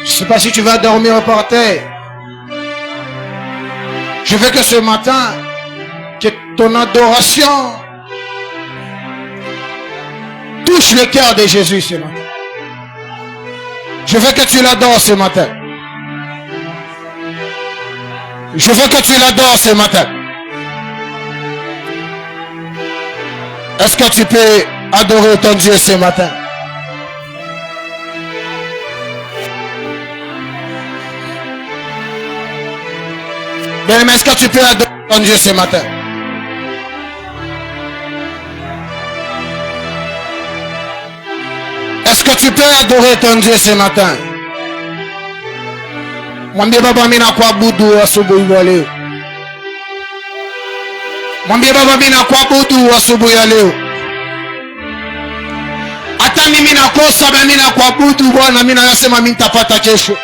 Je ne sais pas si tu vas dormir par terre. Je veux que ce matin, que ton adoration touche le cœur de Jésus ce matin. Je veux que tu l'adores ce matin. Je veux que tu l'adores ce matin. Est-ce que tu peux adorer ton Dieu ce matin? Bien, est-ce que tu peux adorer ton Dieu ce matin? Est-ce que tu peux adorer ton Dieu ce matin? Mwambie baba mimi nakuabudu asubuhi ya leo. Mwambie baba mimi nakuabudu asubuhi ya leo. Hata mimi nakosa mimi nakuabudu Bwana, mimi nasema mimi nitapata kesho.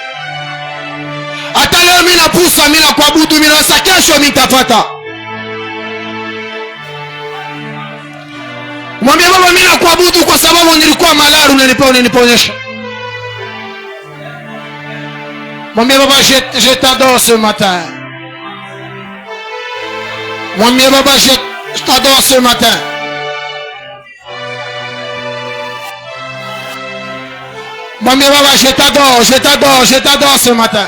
Hata leo mimi napusa mimi nakuabudu, mimi nasema kesho mimi nitapata. Mwambie baba mimi nakuabudu kwa sababu nilikuwa malaru unaniponyesha. Mwambie baba je t'adore ce matin. Mwambie baba je t'adore ce matin. Mwambie baba je t'adore ce matin.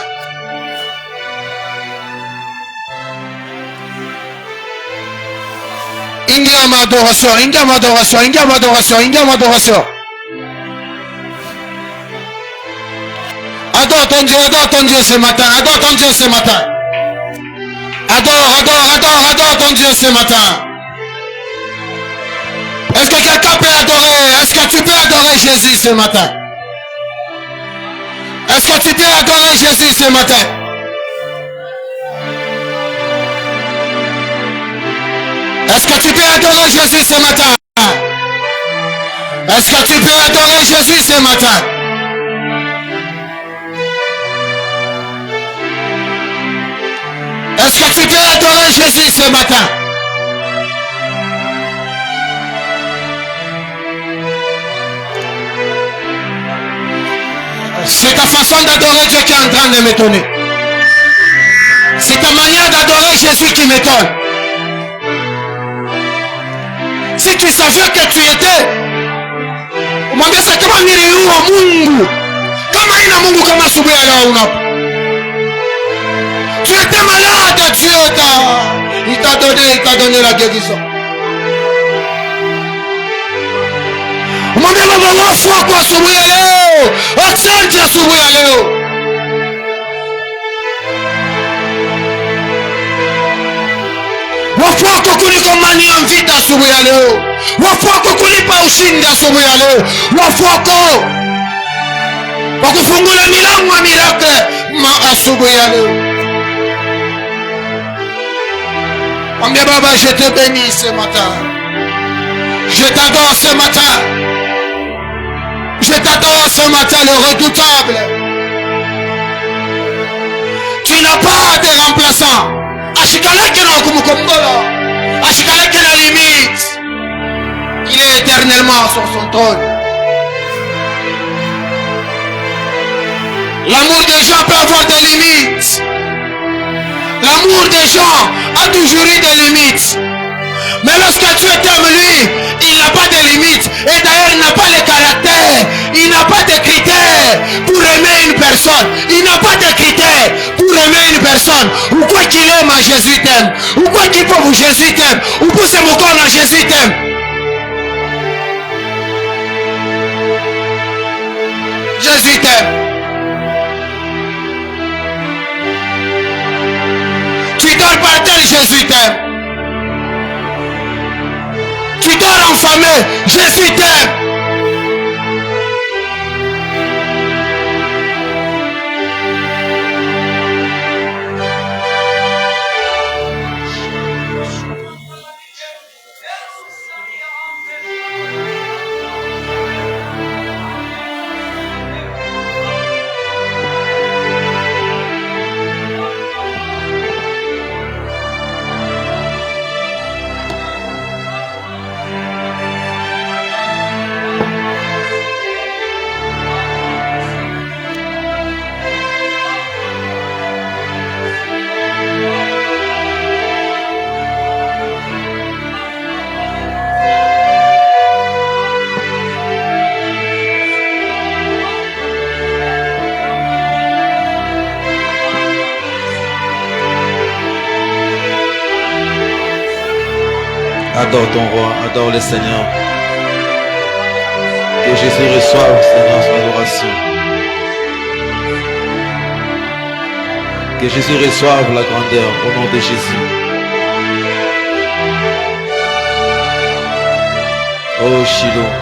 Ingia m'adoration. Adore ton Dieu ce matin. Adore ton Dieu ce matin. Adore ton Dieu ce matin. Est-ce que quelqu'un peut adorer? Est-ce que tu peux adorer Jésus ce matin? Est-ce que tu peux adorer Jésus ce matin? Est-ce que tu peux adorer Jésus ce matin? Est-ce que tu peux adorer Jésus ce matin? Est-ce que tu peux adorer Jésus ce matin? C'est ta façon d'adorer Dieu qui est en train de m'étonner. C'est ta manière d'adorer Jésus qui m'étonne. Si tu savais que tu étais, mwambie sasa kama niliua Mungu, kama ina Mungu kama asubuhi ya leo unapo. Tu étais malade, Dieu il t'a donné la guérison. Mwambie baba wafu kwa asubuhi ya leo. Asante asubuhi ya leo. Wafu wako kunikomania vita asubuhi ya leo. Wafu wako kunipa ushindi asubuhi ya leo. Wafu wako wakufungula milango ya miracle asubuhi ya leo. Mwambie baba je te bénis ce matin. Je t'adore ce matin. Je t'adore ce matin le redoutable. Tu n'as pas de remplaçant. Ashikaleke na kumukombola. Ashikaleke na limite. Il est éternellement sur son trône. L'amour des gens peut avoir des limites. L'amour des gens a toujours eu des limites. Mais lorsque Dieu t'aime lui, il n'a pas de limites. Et d'ailleurs, il n'a pas les caractères. Il n'a pas de critères pour aimer une personne. Il n'a pas de critères pour aimer une personne. Ou quoi qu'il aime, Jésus t'aime. Ou quoi qu'il peut, Jésus t'aime. Ou pour ce mot qu'on a, Jésus t'aime. Jésus t'aime. Tu dors par terre, Jésus t'aime. Tu dors enfamé, Jésus t'aime. Adore ton roi, adore le Seigneur. Que Jésus reçoive, Seigneur, son adoration. Que Jésus reçoive la grandeur au nom de Jésus. Oh Shiloh.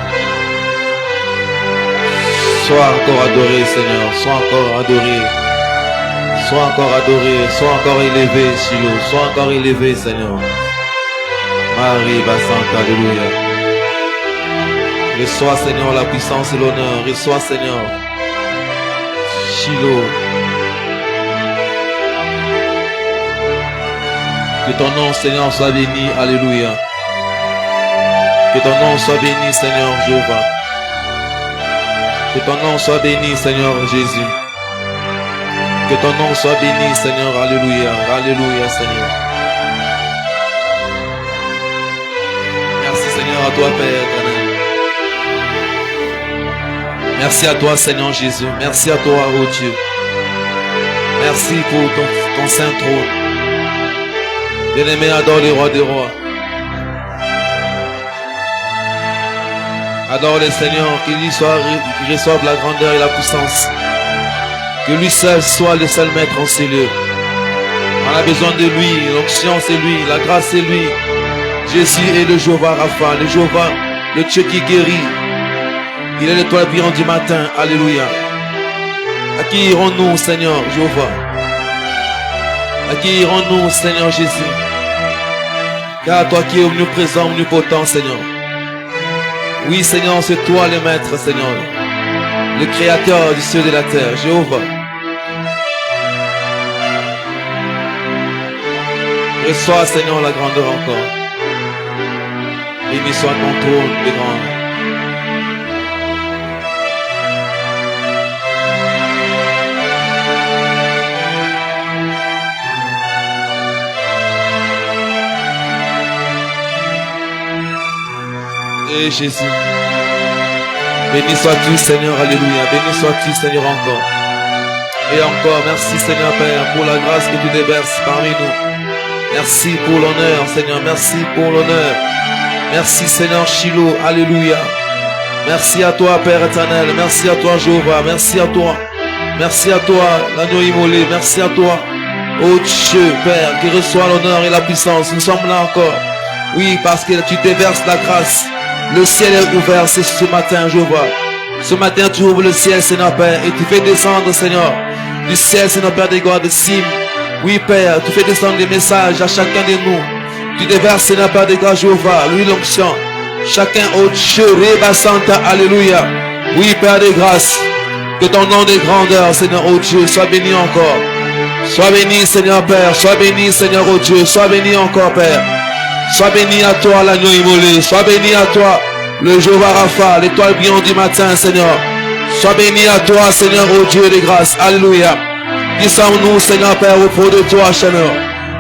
Sois encore adoré, Seigneur. Sois encore adoré. Sois encore adoré. Sois encore élevé, Shiloh. Sois encore élevé, Seigneur. Marie Bassante, alléluia. Reçois, Seigneur, la puissance et l'honneur. Reçois, Seigneur. Shiloh. Que ton nom, Seigneur, soit béni. Alléluia. Que ton nom soit béni, Seigneur Jéhovah. Que ton nom soit béni, Seigneur Jésus. Que ton nom soit béni, Seigneur. Alléluia. Alléluia, Seigneur. Merci, Seigneur, à toi, Père éternel. Merci à toi, Seigneur Jésus. Merci à toi, oh Dieu. Merci pour ton saint trône. Bien-aimé, adore le roi des rois. Adore le Seigneur, qu'il reçoive la grandeur et la puissance. Que lui seul soit le seul maître en ces lieux. On a besoin de lui, l'onction c'est lui, la grâce c'est lui. Jésus est le Jéhovah Rapha, le Jéhovah, le Dieu qui guérit. Il est l'étoile brillante du matin, alléluia. À qui irons-nous, Seigneur Jéhovah? À qui irons-nous, Seigneur Jésus? Car toi qui es omniprésent, omnipotent, Seigneur. Oui, Seigneur, c'est toi le maître, Seigneur. Le créateur du ciel et de la terre, Jéhovah. Reçois, Seigneur, la grandeur encore. Béni soit ton trône de grand. Et Jésus. Béni sois-tu, Seigneur, alléluia. Béni sois-tu, Seigneur, encore. Et encore, merci, Seigneur Père, pour la grâce que tu déverses parmi nous. Merci pour l'honneur, Seigneur. Merci pour l'honneur. Merci, Seigneur Shiloh, alléluia. Merci à toi, Père éternel. Merci à toi, Jéhovah. Merci à toi. Merci à toi, l'agneau immolé. Merci à toi, ô Dieu, Père, qui reçoit l'honneur et la puissance. Nous sommes là encore. Oui, parce que tu déverses la grâce. Le ciel est ouvert ce matin, Jéhovah. Ce matin, tu ouvres le ciel, Seigneur Père, et tu fais descendre, Seigneur, du ciel, Seigneur Père des gloires, de cimes. Oui, Père, tu fais descendre des messages à chacun de nous. Tu déverses, Seigneur Père des gloires, Jéhovah, lui l'onction. Chacun au Dieu, Reba Santa, alléluia. Oui, Père des grâces, que ton nom de grandeur, Seigneur, oh Dieu, soit béni encore. Sois béni, Seigneur Père, sois béni, Seigneur, oh Dieu, sois béni encore, Père. Sois béni à toi, l'agneau immolé. Sois béni à toi, le Jéhovah Rapha, l'étoile brillante du matin, Seigneur. Sois béni à toi, Seigneur, ô Dieu de grâce. Alléluia. Qui sommes-nous, Seigneur Père, auprès de toi, Seigneur.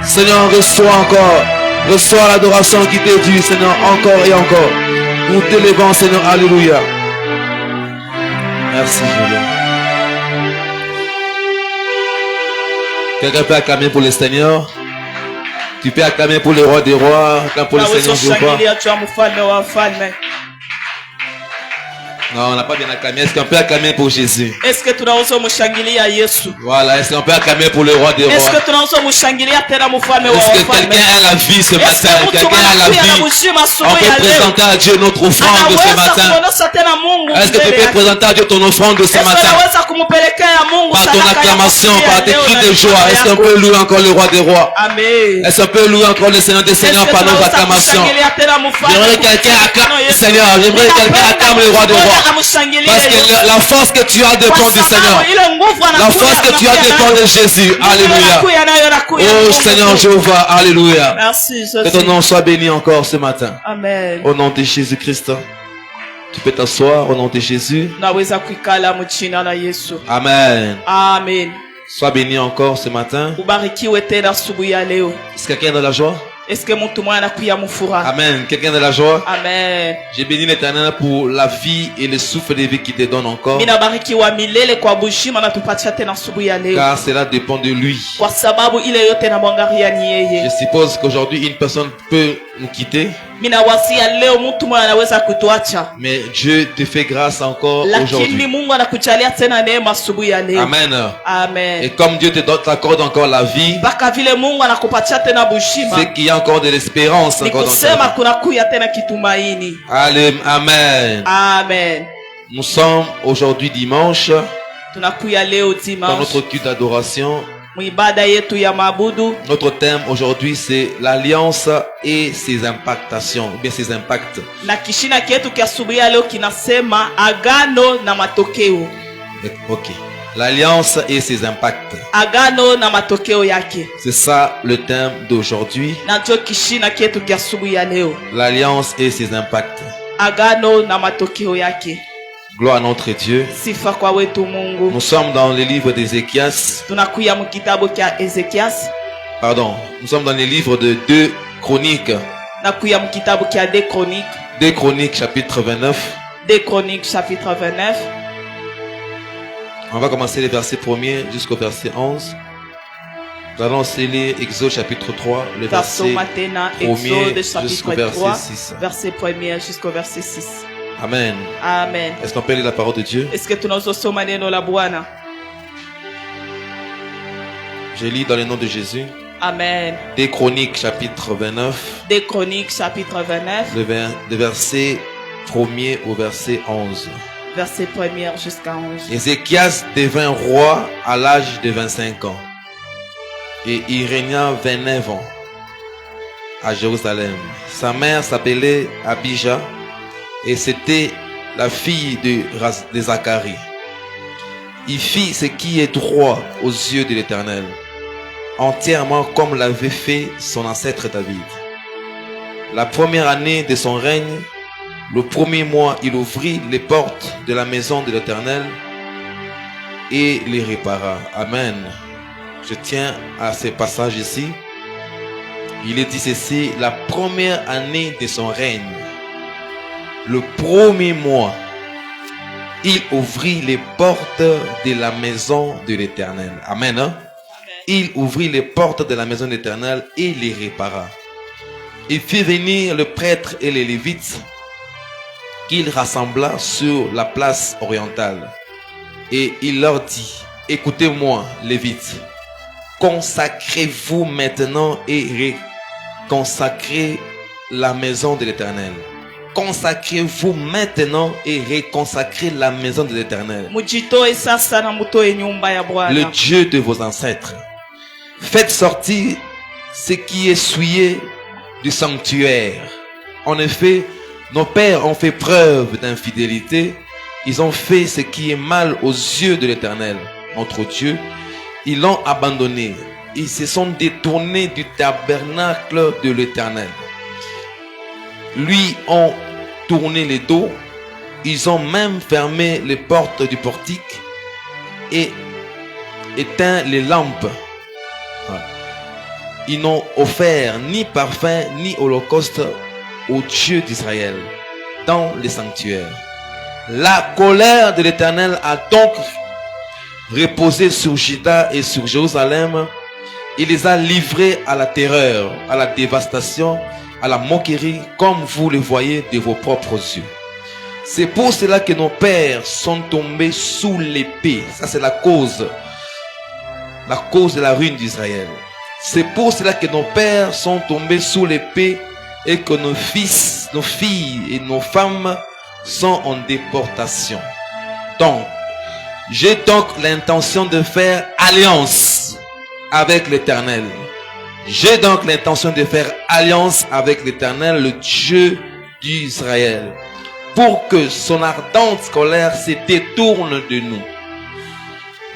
Seigneur, reçois encore. Reçois l'adoration qui t'est due, Seigneur, encore et encore. Nous t'élevons, Seigneur. Alléluia. Merci, Jésus. Quelqu'un peut acclamer pour le Seigneur? Tu peux acclamer pour le roi des rois, acclamer pour le Seigneur Jéhovah. Non, on n'a pas bien acclamé. Est-ce qu'on peut acclamer pour Jésus? Est-ce que tu as aussi mushangilia Yesu? Voilà, est-ce qu'on peut acclamer pour le roi des rois? Est-ce que tu as aussi mushangilia tena mfalme wa wafalme? Est-ce que quelqu'un a la vie ce matin? Quelqu'un a la vie? On peut présenter à Dieu notre offrande de ce matin. Est-ce que tu peux présenter à Dieu ton offrande de ce matin? Par ton acclamation, par tes cris de joie, est-ce qu'on peut louer encore le roi des rois? Amen. Est-ce qu'on peut louer encore le Seigneur des Seigneurs par nos acclamations? J'aimerais que quelqu'un acclame le Seigneur. J'aimerais que quelqu'un acclame le roi des rois. Parce que la force que tu as dépend du Seigneur. La force que tu as dépend de Jésus. Alléluia. Oh Seigneur Jéhovah. Alléluia. Merci. Que ton nom soit béni encore ce matin. Amen. Au nom de Jésus-Christ. Tu peux t'asseoir au nom de Jésus. Amen. Amen. Sois béni encore ce matin. Est-ce quelqu'un est dans la joie? Est-ce que mon Amen. Quelqu'un de la joie? Amen. J'ai béni l'Éternel pour la vie et le souffle de vie qu'il te donne encore. Car cela dépend de lui. Je suppose qu'aujourd'hui une personne peut nous quitter. Minawazia leo mtu mmoja anaweza kutuacha, mais Dieu te fait grâce encore lakini aujourd'hui. Mungu anakujalia tena neema asubuhi ya leo. Amen. Amen. Et comme Dieu t'accorde encore la vie, Mpaka vile Mungu anakupatia tena bushima, c'est qu'il y a encore de l'espérance ni encore dans kusema ta vie. kuna kuya tena kitumaini. Amen. Amen. Nous sommes aujourd'hui dimanche Tunakuya leo dans dimanche notre culte d'adoration. muibada yetu ya mabudu. Notre thème aujourd'hui c'est l'alliance et ses impactations, ou bien ses impacts. Na kishina kietu kia asubuhi ya leo kinasema agano na matokeo. Ok. L'alliance et ses impacts. Agano na matokeo yake. C'est ça le thème d'aujourd'hui. Na ndio kishina kietu kia asubuhi ya leo. L'alliance et ses impacts. Agano na matokeo yake. Gloire à notre Dieu. Sifa kwa wetu Mungu. Nous sommes dans le livre d'Ézéchias. Tunakuya mu kitabu kia Ezekias. Pardon. Nous sommes dans le livre de 2 Chroniques. Nakuya mu kitabu kia 2 Chroniques. 2 Chroniques chapitre 29. 2 Chroniques chapitre 29. On va commencer les versets 1er jusqu'au verset 11. Nous allons aussi lire Exode chapitre 3, le verset Tasoma tena 1er Exode jusqu'au chapitre 3, verset 6. verset 1er jusqu'au verset 6. Amen. Amen. Est-ce qu'on peut lire la parole de Dieu? Est-ce que tunazosoma neno la Bwana? Je lis dans le nom de Jésus. Amen. 2 Chroniques chapitre 29, 2 Chroniques chapitre 29, le verset 1er au verset 11. verset 1er jusqu'à 11. Ézéchias devint roi à l'âge de 25 ans. Et il régna 29 ans à Jérusalem. Sa mère s'appelait Abijah et c'était la fille de Zacharie. Il fit ce qui est droit aux yeux de l'Éternel, entièrement comme l'avait fait son ancêtre David. La première année de son règne, le premier mois, il ouvrit les portes de la maison de l'Éternel et les répara. Amen. Je tiens à ce passage ici. Il est dit ceci: la première année de son règne, le premier mois, il ouvrit les portes de la maison de l'Éternel. Amen. Hein? Il ouvrit les portes de la maison de l'Éternel et les répara. Il fit venir le prêtre et les Lévites qu'il rassembla sur la place orientale. Et il leur dit: écoutez-moi, Lévites, consacrez-vous maintenant et consacrez la maison de l'Éternel. Consacrez-vous maintenant et réconsacrez la maison de l'Éternel, le Dieu de vos ancêtres. Faites sortir ce qui est souillé du sanctuaire. En effet, nos pères ont fait preuve d'infidélité. Ils ont fait ce qui est mal aux yeux de l'Éternel, notre Dieu. Ils l'ont abandonné. Ils se sont détournés du tabernacle de l'Éternel. Lui ont tourné les dos. Ils ont même fermé les portes du portique et éteint les lampes. Ils n'ont offert ni parfum ni holocauste au Dieu d'Israël dans les sanctuaires. La colère de l'Éternel a donc reposé sur Juda et sur Jérusalem. Il les a livrés à la terreur, à la dévastation, à la moquerie, comme vous le voyez de vos propres yeux. C'est pour cela que nos pères sont tombés sous l'épée. Ça, c'est la cause de la ruine d'Israël. C'est pour cela que nos pères sont tombés sous l'épée et que nos fils, nos filles et nos femmes sont en déportation. Donc, j'ai donc l'intention de faire alliance avec l'Éternel. J'ai donc l'intention de faire alliance avec l'Éternel, le Dieu d'Israël, pour que son ardente colère se détourne de nous.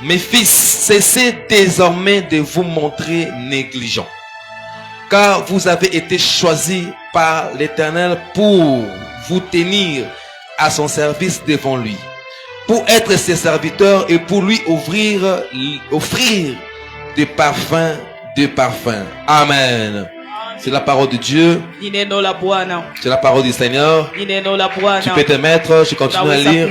Mes fils, cessez désormais de vous montrer négligents, car vous avez été choisis par l'Éternel pour vous tenir à son service devant lui, pour être ses serviteurs et pour lui offrir des parfums. Amen. C'est la parole de Dieu. C'est la parole du Seigneur. Tu peux te mettre, je continue à lire.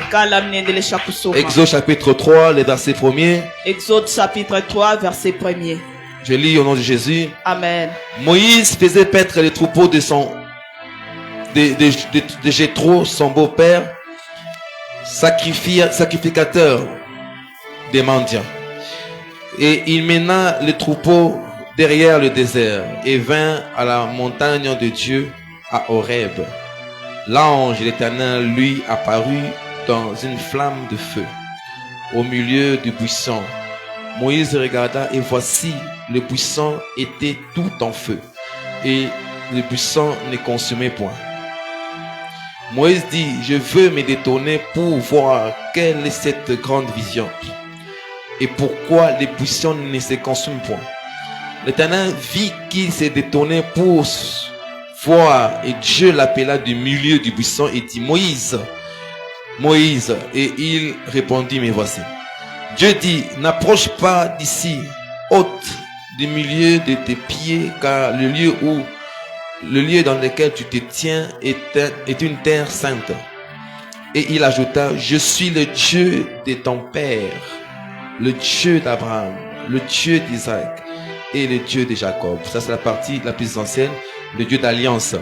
Exode chapitre 3, le verset 1er. Exode chapitre 3, verset 1er. Je lis au nom de Jésus. Amen. Moïse faisait paître les troupeaux de son de Jéthro, son beau-père, sacrificateur des mendiants. Et il mena le troupeau derrière le désert et vint à la montagne de Dieu à Horeb. L'ange de l'Éternel lui apparut dans une flamme de feu au milieu du buisson. Moïse regarda et voici, le buisson était tout en feu et le buisson ne consumait point. Moïse dit, je veux me détourner pour voir quelle est cette grande vision et pourquoi les buissons ne se consument point. L'Éternel vit qu'il s'est détourné pour voir et Dieu l'appela du milieu du buisson et dit, Moïse, Moïse, et il répondit, me voici. Dieu dit, n'approche pas d'ici, ôte du milieu de tes pieds, car le lieu dans lequel tu te tiens est une terre sainte. Et il ajouta, je suis le Dieu de ton père, le Dieu d'Abraham, le Dieu d'Isaac et le Dieu de Jacob. Ça, c'est la partie la plus ancienne, le Dieu d'alliance.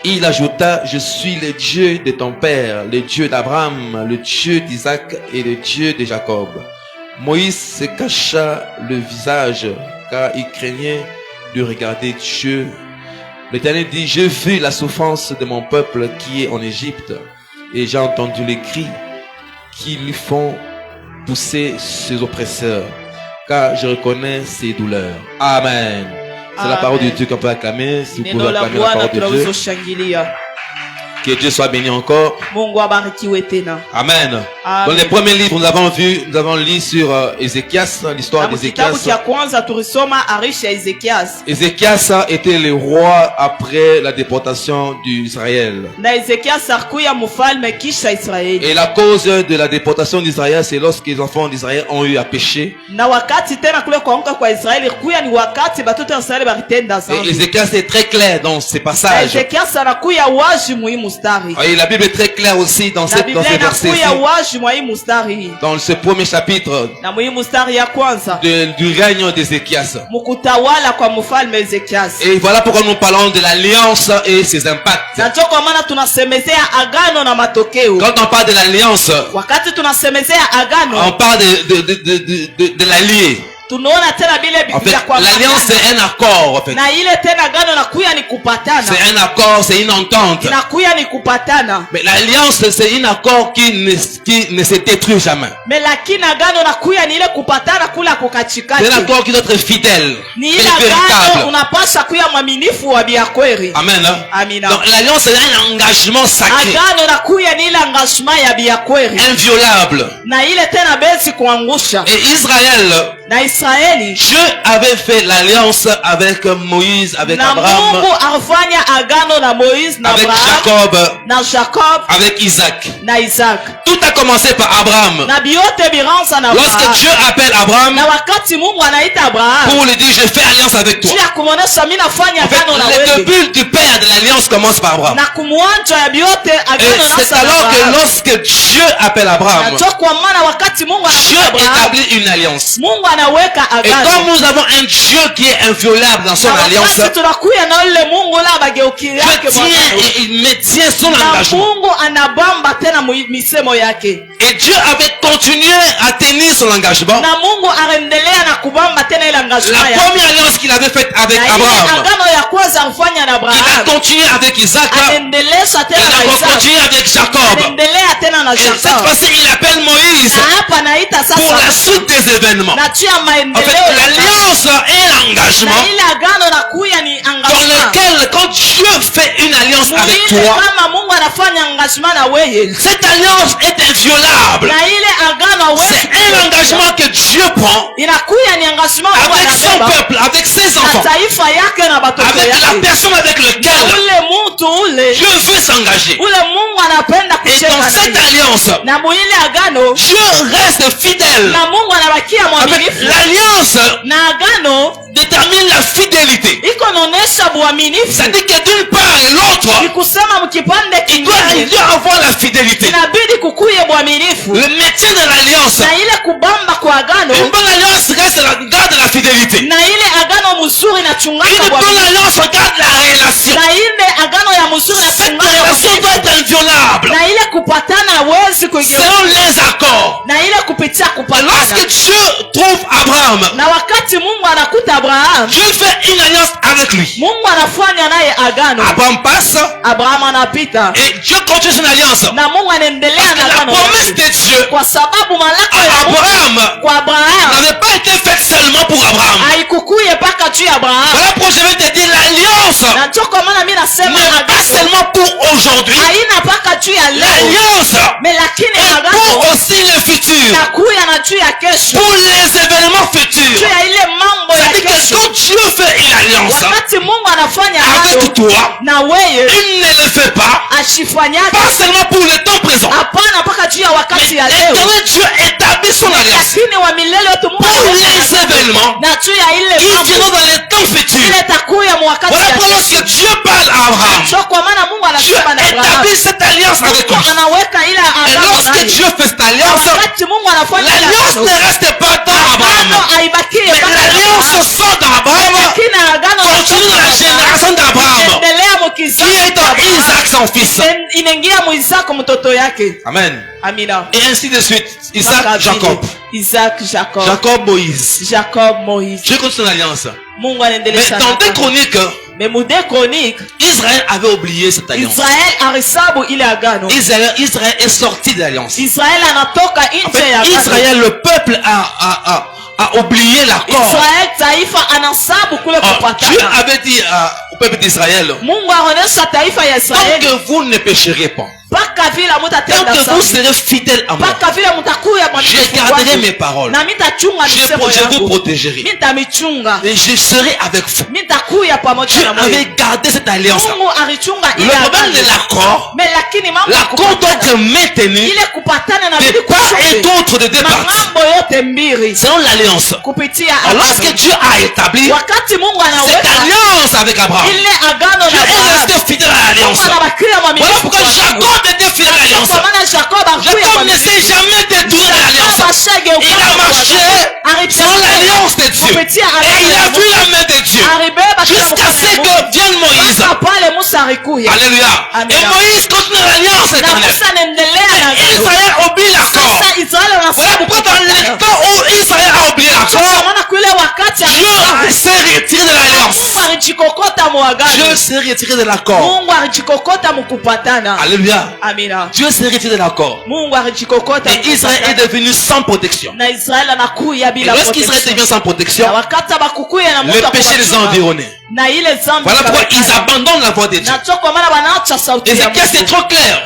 Il ajouta, je suis le Dieu de ton père, le Dieu d'Abraham, le Dieu d'Isaac et le Dieu de Jacob. Moïse se cacha le visage, car il craignait de regarder Dieu. L'Éternel dit, j'ai vu la souffrance de mon peuple qui est en Égypte, et j'ai entendu les cris qui lui font pousser ses oppresseurs, car je reconnais ses douleurs. Amen. C'est la parole de Dieu qu'on peut acclamer. Si vous pouvez acclamer la parole de Dieu. Que Dieu soit béni encore. Amen. Dans les premiers livres, nous avons lu sur Ézéchias, l'histoire d'Ézéchias. Ézéchias était le roi après la déportation d'Israël. Et la cause de la déportation d'Israël, c'est lorsque les enfants d'Israël ont eu à pécher. Et Ézéchias est très clair dans ces passages. Et la Bible est très claire aussi dans ces versets. Dans ce premier chapitre du règne d'Ézéchias. Et voilà pourquoi nous parlons de l'alliance et ses impacts. Quand on parle de l'alliance, on parle de l'allié. En fait, l'alliance c'est un accord. En fait. C'est un accord, c'est une entente. Mais l'alliance c'est un accord qui ne se détruit jamais. C'est un accord qui doit être fidèle, véritable. Amen. Donc l'alliance c'est un engagement sacré, inviolable. Et Israël, Dieu avait fait l'alliance avec Moïse, avec Abraham, avec Jacob, avec Isaac. Tout a commencé par Abraham. Lorsque Dieu appelle Abraham pour lui dire je fais alliance avec toi. En fait, le début du père de l'alliance commence par Abraham. Et c'est alors que lorsque Dieu appelle Abraham, Dieu établit une alliance. Et comme nous avons un Dieu qui est inviolable dans son alliance, Dieu tient et il maintient son engagement. Et Dieu avait continué à tenir son engagement. La première alliance qu'il avait faite avec Abraham, il a continué avec Isaac, il a continué avec Jacob. Et cette fois-ci, il appelle Moïse pour la suite des événements. En fait, l'alliance est l'engagement dans lequel, quand Dieu fait une alliance avec toi, cette alliance est inviolable. C'est un engagement que Dieu prend avec son peuple, avec ses enfants, avec la personne avec laquelle Dieu veut s'engager. Et dans cette alliance, Dieu reste fidèle. Avec l'alliance détermine la fidélité. C'est-à-dire que d'une part et l'autre, il doit avoir la fidélité. Le métier de l'alliance, une bonne alliance garde la fidélité. Une bonne alliance garde la relation. hawezi kuigeuza. Selon les accords. Na ile kupitia Et kupatana. lorsque Dieu trouve Abraham, Na wakati Mungu anakuta Abraham, Dieu fait une alliance avec lui. Mungu anafanya naye agano. Abraham passe Abraham anapita. et Dieu continue son alliance. Na Mungu anaendelea Parce que na la agano. promesse de Dieu Kwa sababu malako à ya Mungu Abraham kwa Abraham n'avait pas été faite seulement pour Abraham. haikukuye mpaka juu ya Abraham. Voilà pourquoi je vais te dire l'alliance Na ndio kwa maana mimi nasema n'est pas agano seulement pour aujourd'hui. haina mpaka juu ya leo. L'alliance Mais lakini est agano pour aussi le futur. nakuya na juu ya kesho. Pour les événements Juu futurs. ya ile mambo ya C'est-à-dire que kesho. quand Dieu fait une alliance Wakati Mungu anafanya avec agano toi, na wewe il ne le fait pas, ashifanyake pas seulement pour le temps présent. hapana mpaka juu ya Mais wakati ya leo, l'éternel Dieu établit son alliance lakini wa milele yote Mungu pour anafanya les agano événements na juu ya ile qui mambo viendront dans les temps futurs. ile takuya mu wakati Voilà ya pourquoi lorsque kesho. Dieu parle à Abraham, Sio kwa maana Mungu Dieu anasema na Abraham, établit cette alliance avec Mungu lui. anaweka ile Et agano lorsque naye. Dieu fait cette Na alliance, wakati Mungu anafanya l'alliance agano, ne reste pas dans Abraham. agano haibakie Mais mpaka l'alliance Abraham. sort d'Abraham, Lakini agano continue dans la génération d'Abraham, inaendelea mu qui kizazi est cha dans Abraham. Isaac son fils. Inaingia mu Isaka mtoto yake. Amen. Amina. Et ainsi de suite. Isaac, Mpaka Jacob. vile. Isaac, Jacob. Jacob, Moïse. Jacob, Moïse. Dieu continue son alliance. Mungu Mais anaendelesha dans des agano. chroniques, Mais mu deux chroniques, Israël avait oublié cette alliance. Israel arisabu ile agano. Israël est sorti de l'alliance. Israel anatoka En nje ya fait, agano. Israël, le peuple a oublié l'accord. Israel taifa anasabu kule Dieu kupatana. avait dit au peuple d'Israël, Mungu aonesha taifa ya tant Israeli que vous ne pécherez pas, mpaka vile tant mutatenda que vous dhambi, serez fidèles à moi, mpaka vile mutakuya kwa je mtukufu garderai wangu. mes paroles. Na mitachunga misemo Je vous yangu. protégerai. Mitamichunga. Et je serai avec vous. Mitakuya pamoja Dieu na avait wewe. gardé cette alliance. Mungu alichunga Le ile problème de agano. l'accord, Mais lakini mambo ya l'accord doit kupatana, être maintenu ile kupatana na de bidi part et d'autre de deux parties. mambo yote mbili Selon l'alliance. kupitia Alors, lorsque agano. Dieu a établi Wakati Mungu cette anaweka alliance avec Abraham, ile agano Dieu na est Abraham, resté fidèle à l'alliance. Mungu anabakia Voilà mwaminifu pourquoi kwa agano. Jacob était fidèle à l'alliance. Kwa maana Jacob akuya Jacob kwa ne s'est jamais détourné de l'alliance. Il a marché selon l'alliance de Dieu. Et il a vu la main de Dieu. Jusqu'à ce que vienne Moïse. pale Musa alikuya. Alléluia. Amen. Et Moïse continue l'alliance Na éternelle. Musa anaendelea na Et agano. Israël oublie l'accord. Sasa Israeli Voilà wanasabu pourquoi dans le temps où Israël a oublié l'accord, kwa maana kule wakati Dieu s'est retiré de l'alliance. Mungu alijikokota mu agano. Dieu s'est retiré de l'accord. Mungu alijikokota mu kupatana. Alléluia. Amina. Dieu s'est retiré de l'accord. Mungu alijikokota mu Et Israël est kupatana. devenu sans protection. Na Israeli anakuya Et bila lorsqu'Israël protection. devient sans protection, Na wakati abakukuya na le Mungu péché les a akuwachunga. environnés. Na ile zambi Voilà pourquoi ikawekana. ils abandonnent la voie de Dieu. Na ndio kwa maana wanaacha sauti ya Ézéchias, c'est Mungu. trop clair.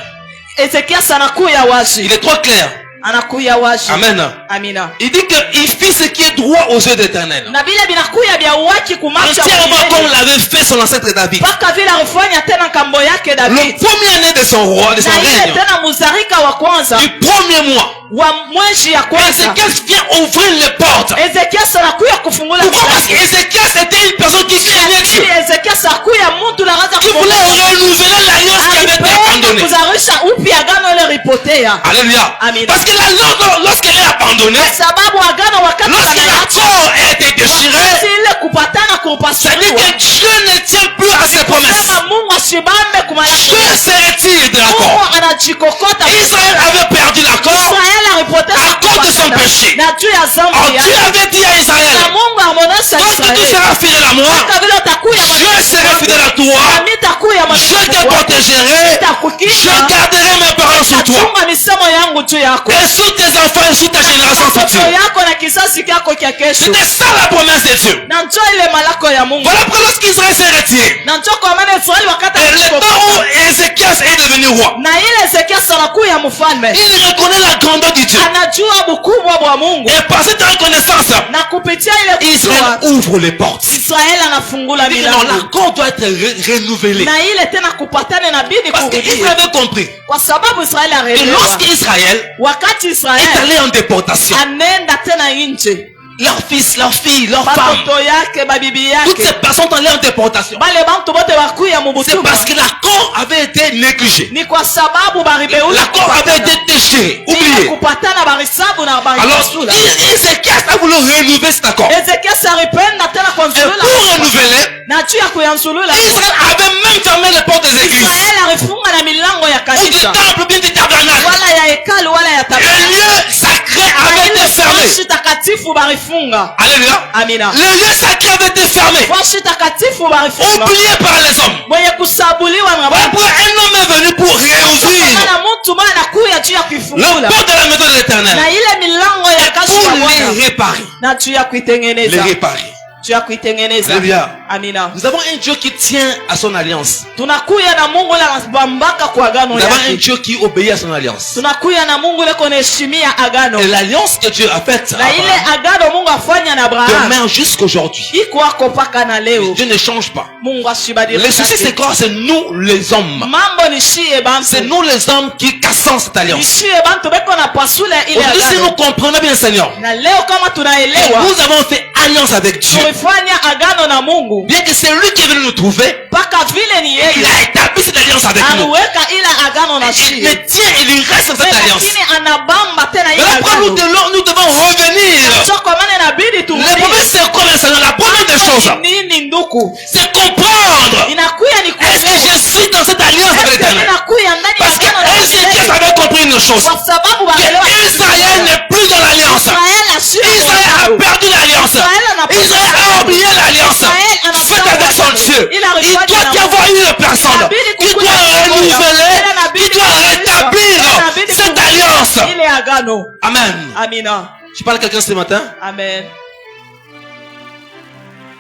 Ezekias anakuya Il wazi. est trop clair. Anakuya wazi. Amen. Amina. Il dit qu'il fit ce qui est droit aux yeux d'Éternel. Na vile vinakuya vya uwaki kumacha Entièrement comme l'avait fait son ancêtre David. mpaka vile alifanya tena kambo yake Le David. premier année de son roi, de son Na ile règne, tena muzarika wa kwanza du premier mois, wa mwezi ya kwanza Ézéchias vient ouvrir les portes. Ezekias anakuya kufungula Pourquoi? Parce milango. qu'Ézéchias était une personne qui craignait Dieu, Ili Ezekias akuya mtu anaanza qui voulait renouveler l'alliance qui avait été abandonnée. kuzarisha upya agano ile ripotea. Alléluia. Amen. Parce que l'alliance, lorsqu'elle est abandonnée, Sababu agano wakati lorsque wanaacha l'accord a été déchiré, ile kupatana ça dit kupasuliwa. que Dieu ne tient plus à ses promesses. Kama Mungu ashibambe kumayako. Dieu se retire de l'accord. Mungu anajikokota. Israël avait perdu l'accord Israeli alipoteza à cause de son kupatana. péché. Na juu ya Alors zambi Dieu yake. avait dit à Na Israël, Mungu ameonesha quand tu Israeli. seras fidèle à moi, Hata vile utakuya je serai fidèle à toi, nami nitakuya je mwaminifu te wako. protégerai, je Nitakukinga. garderai mes paroles sur toi. Nitachunga misemo yangu juu yako. Et sur tes enfants et sur ta génération Watoto future. yako na kizazi kyako kya kesho. C'était ça la promesse de Dieu. Na njoo ile malako ya Mungu. Voilà pourquoi lorsqu'Israël s'est retiré, Na njoo kwa maana Israeli wakati et le alijikokota. temps où Ézéchias est devenu roi, Na ile Ezekias anakuya mfalme. il reconnaît la grandeur du Dieu. Anajua ukubwa wa Mungu. Et par cette reconnaissance, Na kupitia ile Israël kujua ouvre les portes. Israeli anafungula Il dit que non, milango. l'accord doit être renouvelé. Na ile tena kupatane na bidi Parce kurudia. qu'Israël avait compris. Kwa sababu Israeli Et alielewa. lorsqu'Israël Wakati est Israeli allé en déportation, anaenda tena nje. leurs fils, leurs filles, leurs femmes, batoto yake babibi toutes ces yake personnes dans leur déportation. bale bantu bote bakuya mu C'est parce butumwa que l'accord avait été négligé. ni kwa sababu baribeuli L'accord avait été déchiré, oublié. kupatana barisabu na Alors, baribasula Ézéchias a voulu renouveler cet accord. Ezekiel aripenda tena Et kuanzulula pour renouveler, na juu ya kuyanzulula Israël avait même fermé les portes des églises. Israeli alifunga na milango ya Ou du kanisa temple, bien du tabernacle. wala ya hekalu wala ya Le tabernakulo lieu sacré avait été fermé. Fashi takatifu barifunga. Alléluia. Amina. Le lieu sacré avait été fermé. Fashi takatifu barifunga. Oublié par les hommes. Mwenye kusabuliwa na watu. Après, un homme est venu pour réouvrir Kana mtu mwana anakuya juu ya le kuifungula. porte de la maison de l'Éternel. Na ile milango ya kashi ya Pour les Bwana. réparer. Na juu ya Les kuitengeneza. réparer. Juu ya kuitengeneza. Alléluia. Amina. Nous avons un Dieu qui tient à son alliance. Tunakuya na Mungu ile anabambaka kwa agano Nous avons un yake. Dieu qui obéit à son alliance. Tunakuya na Mungu ile kunaheshimia agano. Et l'alliance que Dieu a faite Na ile agano Mungu afanya na Abraham. demeure jusqu'aujourd'hui. Iko ako paka na leo. Dieu ne change pas. Mungu asibadilika. Le souci c'est quoi? C'est nous les hommes. Mambo ni shie bantu. C'est nous les hommes qui cassons cette alliance. Nishie bantu beko na pasula ile Aujourd'hui, si nous agano. comprenons bien, Seigneur, Na leo kama tunaelewa nous avons fait alliance avec Dieu. tumefanya agano na Mungu Bien que c'est lui qui est venu nous trouver, mpaka vile ni il yeye a établi cette alliance avec nous. aliweka ile agano na Il shie. le tient, il lui reste dans cette alliance. Lakini anabamba tena ile Mais après, agano. nous devons revenir. Sio kwa maana inabidi Le turudie. problème, c'est quoi, Seigneur? La première des choses, Nini nduku? c'est comprendre. Inakuya ni Est-ce que je suis dans cette alliance avec l'Éternel? inakuya ndani ya Parce que agano la Ézéchias shie. avait compris une chose. Kwa sababu wanaelewa Que Israël n'est plus dans l'alliance. Israeli asio Israël a perdu l'alliance. Israël a oublié l'alliance faite avec son Dieu. Il doit y avoir une personne qui doit renouveler, qui doit rétablir cette alliance. ile agano. Amen. Amina. Je parle à quelqu'un ce matin. Amen.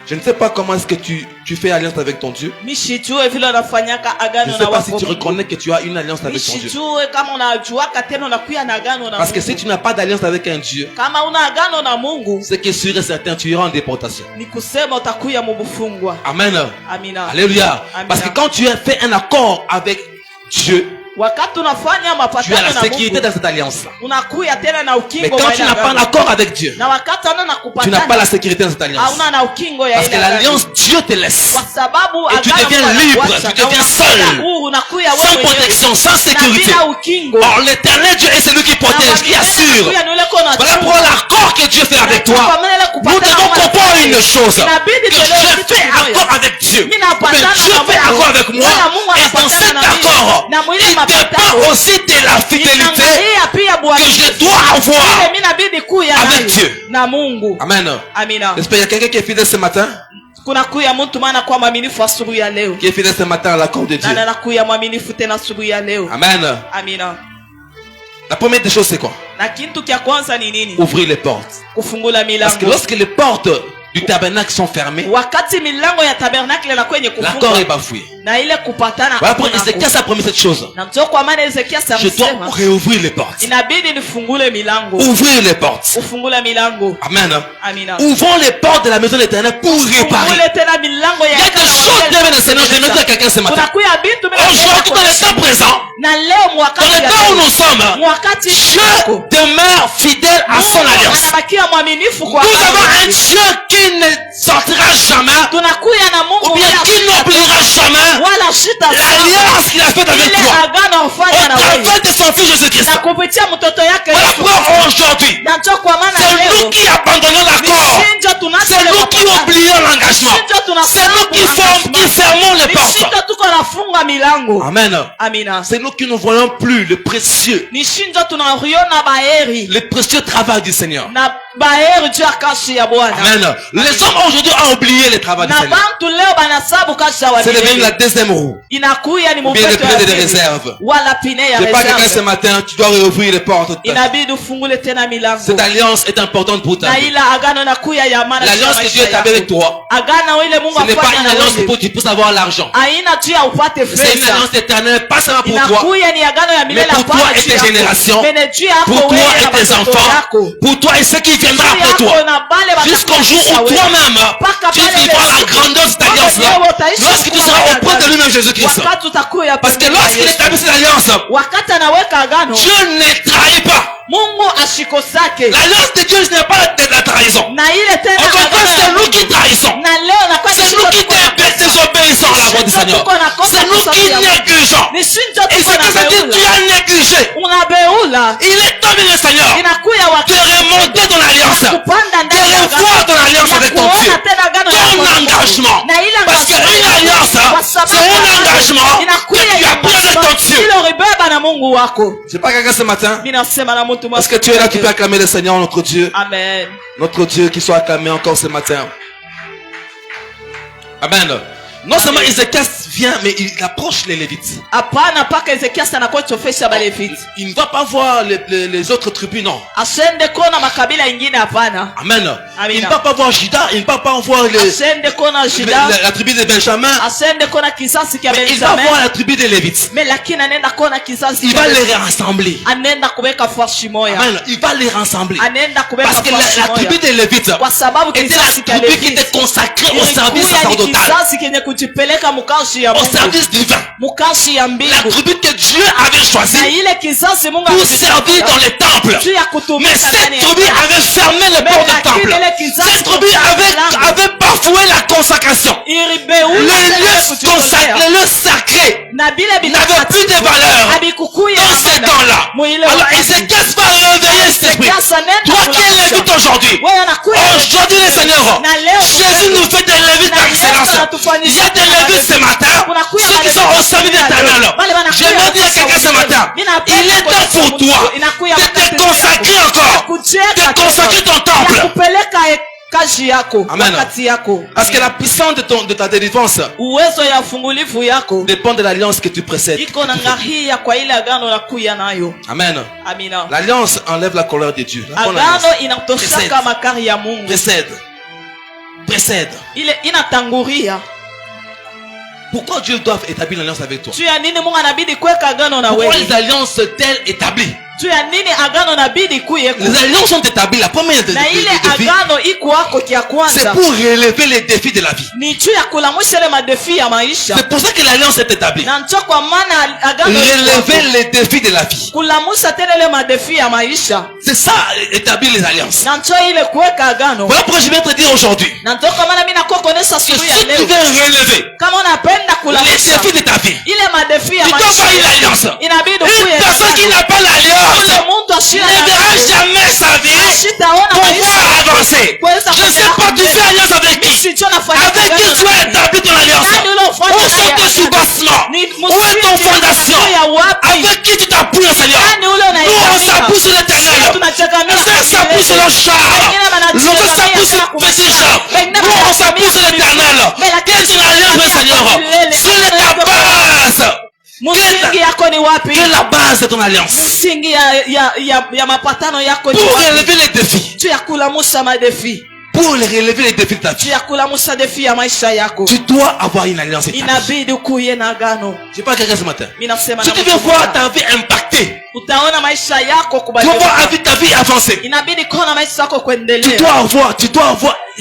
Je ne sais pas comment est-ce que tu fais alliance avec ton Dieu. Mishijue vile unafanyaka Je agano ne sais na pas si wako. tu reconnais que tu as une alliance avec ton Dieu. Mishijue kama unajuaka tena unakuya na agano na Parce que Mungu. si tu n'as pas d'alliance avec un Dieu, Kama una agano na Mungu c'est que sûr et certain, tu iras en déportation. ni kusema utakuya mubufungwa. Amen. Amina. Alléluia. Amen. Parce que quand tu as fait un accord avec Dieu, Wakati unafanya tu as mapatano la na sécurité Mungu dans cette alliance-là. unakuya tena na Mais ukingo quand wa tu ile n'as pas un agano. accord avec Dieu, Na wakati ana na tu n'as pas la kupatana sécurité dans cette alliance. hauna na ukingo ya Parce ile que agano. l'alliance, Dieu te laisse. Kwa sababu Et tu agano deviens Mungu libre, anakuacha, tu deviens na seul. unakuya huru, unakuya wewe Sans mwenyewe. protection, sans sécurité. Na bila ukingo. Or, l'éternel Dieu est celui qui protège, qui assure. Voilà pour l'accord que Dieu fait avec toi. Nous devons comprendre une chose. Que je fais accord avec Dieu. Mais Dieu fait accord avec moi. Et dans cet accord, il dépend aussi de la fidélité que je dois avoir avec Dieu. na Mungu. Amen. Amina. J'espère qu'il y a quelqu'un qui est fidèle ce matin. Kuna kuya mtu maana kwa mwaminifu asubuhi ya leo. Qui est fidèle ce matin à l'accord de Dieu. Na anakuya mwaminifu tena asubuhi ya leo. Amen. Amina. La première des choses, c'est quoi? Na kitu kia kwanza ni nini? Ouvrir les portes. Kufungula Parce que milango. lorsque les portes du tabernacle sont fermées, Wakati milango ya tabernacle na kwenye l'accord est kufungwa bafoué. na ile kupatana. Voilà pour hakuna Ézéchias a promis cette chose. na ndio kwa maana Ezekia Je dois alisema réouvrir les portes. inabidi nifungule milango. Ouvrir les portes. Ufungule milango. Amen. Amina. Ouvrons les portes de la maison de l'Éternel pour réparer. Ufungule tena milango ya Il y a des choses bien le Seigneur. Je vais dire à quelqu'un ce matin. Kunakuya vitu Aujourd'hui, dans le temps présent, na leo dans mwakati le temps où nous sommes, mwakati Dieu demeure fidèle à son alliance. anabakia mwaminifu kwa Nous avons agano un lake. Dieu qui ne sortira jamais, Tunakuya na ou Mungu bien wala qui n'oubliera jamais wala shita l'alliance qu'il a faite avec ile toi. agano Au ufanya na wewe travers de son Fils Jésus-Christ. na kupitia mtoto yake Voilà Yesu. pourquoi aujourd'hui, Na ndio kwa maana c'est nous leo qui abandonnons l'accord. nishinjo C'est nous qui oublions l'engagement. C'est nous qui fermons les portes. nishinjo tuko nafunga milango. Amen. Amina. C'est nous qui ne voyons plus le précieux, Nishinjo tunariona baheri le précieux travail du Seigneur. na baheri juu ya kazi ya Bwana. Amen. Les hommes aujourd'hui ont oublié le travail du Na Seigneur. bantu leo banasabu kazi ya C'est devenu la Bwana. deuxième roue. Inakuya ni Bien le mpeto ya pneu de pili. réserve. Wala pine ya Je parle à quelqu'un ce reserve. matin, tu dois réouvrir les portes. Inabidi ufungule tena milango. Cette alliance est importante pour ta Na vie. ila agano nakuya ya maana. L'alliance que Dieu établit avec toi, Agano ile Mungu ce n'est pas afanya une na alliance wewe. pour que tu puisses avoir l'argent. Haina juu ya upate C'est une pesa. alliance éternelle, pas seulement pour toi, Inakuya ni agano ya milele mais pour toi hapana et juu tes yako. générations, Mene juu yako pour toi wewe na et tes watoto enfants, yako. pour toi et ceux qui viendront Juu après yako toi. na bale Jusqu'au jour où wewe. toi-même, Mpaka tu pale vivras la siku. grandeur de cette Wewe alliance-là. utaishi Lorsque tu kuwa seras na auprès de agano. lui-même Jésus-Christ. Wakati utakuya Parce que pembeni ya lorsqu'il Yesu. établit cette alliance, Wakati anaweka agano, Dieu ne trahit pas. Mungu ashikosake. L'alliance de Dieu, ce n'est pas de la trahison. Na Seigneur inakuya de wakati remonter ton alliance, kupanda de ndani ya revoir agano, ton alliance ya avec ton kuona Dieu, tena agano lako ton na Mungu. engagement. Na ile Parce qu'une engagement alliance, kwa sababu c'est un agano engagement inakuya que tu as pris avec ton Dieu. ile ulibeba na Mungu wako. Je sais pas quelqu'un ce matin. Mimi nasema na mtu Est-ce que tu es là, tu peux acclamer le Seigneur, notre Dieu? Amen. Notre Dieu qui soit acclamé encore ce matin. Amen. Non seulement Ézéchias vient, mais il approche les Lévites. Hapana paka Ezekias anakuwa chofesha baleviti. Il ne va pas voir les autres tribus, non. Asende kona makabila ingine hapana. Amen. Amina. Il ne va pas voir Juda, il ne va pas voir Asende kona Juda. la tribu de Benjamin. Asende kona kisasi kia Mais il va Benjamin. voir la tribu des Lévites. Mais lakini anenda kona kisasi Il kia va les Benjamin. rassembler. Anenda kuweka fashi moya. Amen. Il va les rassembler. Anenda kuweka Parce que fashi la moya. tribu des Lévites Kwa sababu était kisasi kia la tribu qui Leviti était consacrée au service ilikuwa ni sacerdotal, kisasi kenye kujipeleka mukashi ya au Mungu. service divin. Mukashi ya La mbingu. tribu que Dieu avait choisie Na ile kisasi Mungu pour servir dans les temples. juu ya Mais kutumika cette ndani ya tribu avait fermé les portes du temple. Cette tribu avait bafoué la consacration. Le lieu consacré, le lieu sacré n'avait plus de valeur dans ces temps-là. Alors Ézéchias va réveiller cet esprit. Toi qui es lévite aujourd'hui, aujourd'hui le Seigneur, Jésus nous fait des lévites d'excellence. Il y a des lévites ce matin, ceux qui sont au service éternel. J'aimerais dire à quelqu'un ce matin, il est temps pour toi de te consacrer encore, de consacrer ton temple. kazi yako. Amen. Wakati yako. Parce que la puissance de ta délivrance uwezo ya fungulifu yako dépend de l'alliance que tu précèdes. iko na ngahia kwa ile agano la kuya nayo. Amen. Amina. L'alliance enlève la colère de Dieu. La bonne Agano alliance inatoshaka makari ya Mungu. précède. Ile inatanguria. Pourquoi Dieu doit établir l'alliance avec toi? Tu ya nini Mungu anabidi kuweka agano na Pourquoi wewe? les alliances sont-elles établies? Tu ya nini agano nabidi kuyeko? Les alliances sont établies. La première des Na ile défis, agano iko wako kia c'est kwanza. pour relever les défis de la vie. Ni tu ya kulamusha ile madefi ya maisha. C'est pour ça que l'alliance est établie. Na ncho kwa maana agano Relever les défis de la vie. kulamusha tena ile madefi ya maisha. C'est ça, établir les alliances. Na ncho ile kuweka agano. Voilà pourquoi je viens te dire aujourd'hui. Na ncho kwa maana mimi nakuonesha Que siku ya si tu leo. veux relever Kama unapenda les kulamusha défis de ta vie, ile madefi ya tu dois maisha. avoir une alliance. Inabidi Une kuye. personne qui n'a pas l'alliance Ule muntu ashira ne verra jamais sa vie Shitaona pouvoir avancer. Je ne sais pas, tu fais alliance avec qui? Avec qui tu as établi ton alliance? Où sont tes soubassements? Où est ton fondation? Avec qui tu t'appuies, Seigneur? Nous, on s'appuie sur l'éternel. Nous, on s'appuie sur le char. Nous, on s'appuie sur le petit char. Nous, on s'appuie sur l'éternel. Quelle est ton alliance, Seigneur? Quelle est ta base? Msingi yako ni wapi? Quelle est la base de ton alliance? Msingi ya mapatano yako ni Pour wapi? relever les défis. Tu ya kulamusha madefi. Pour relever les défis de ta Tu vie, ya kulamusha defi ya maisha yako. tu dois avoir une alliance établie. Inabidi kuye na agano. Je sais pas quelqu'un ce matin. Mimi nasema Si na tu mtu veux voir mmoja. ta vie impactée, Utaona maisha yako tu veux voir kubadilika. ta vie avancer, Inabidi kuona maisha yako tu kuendelea.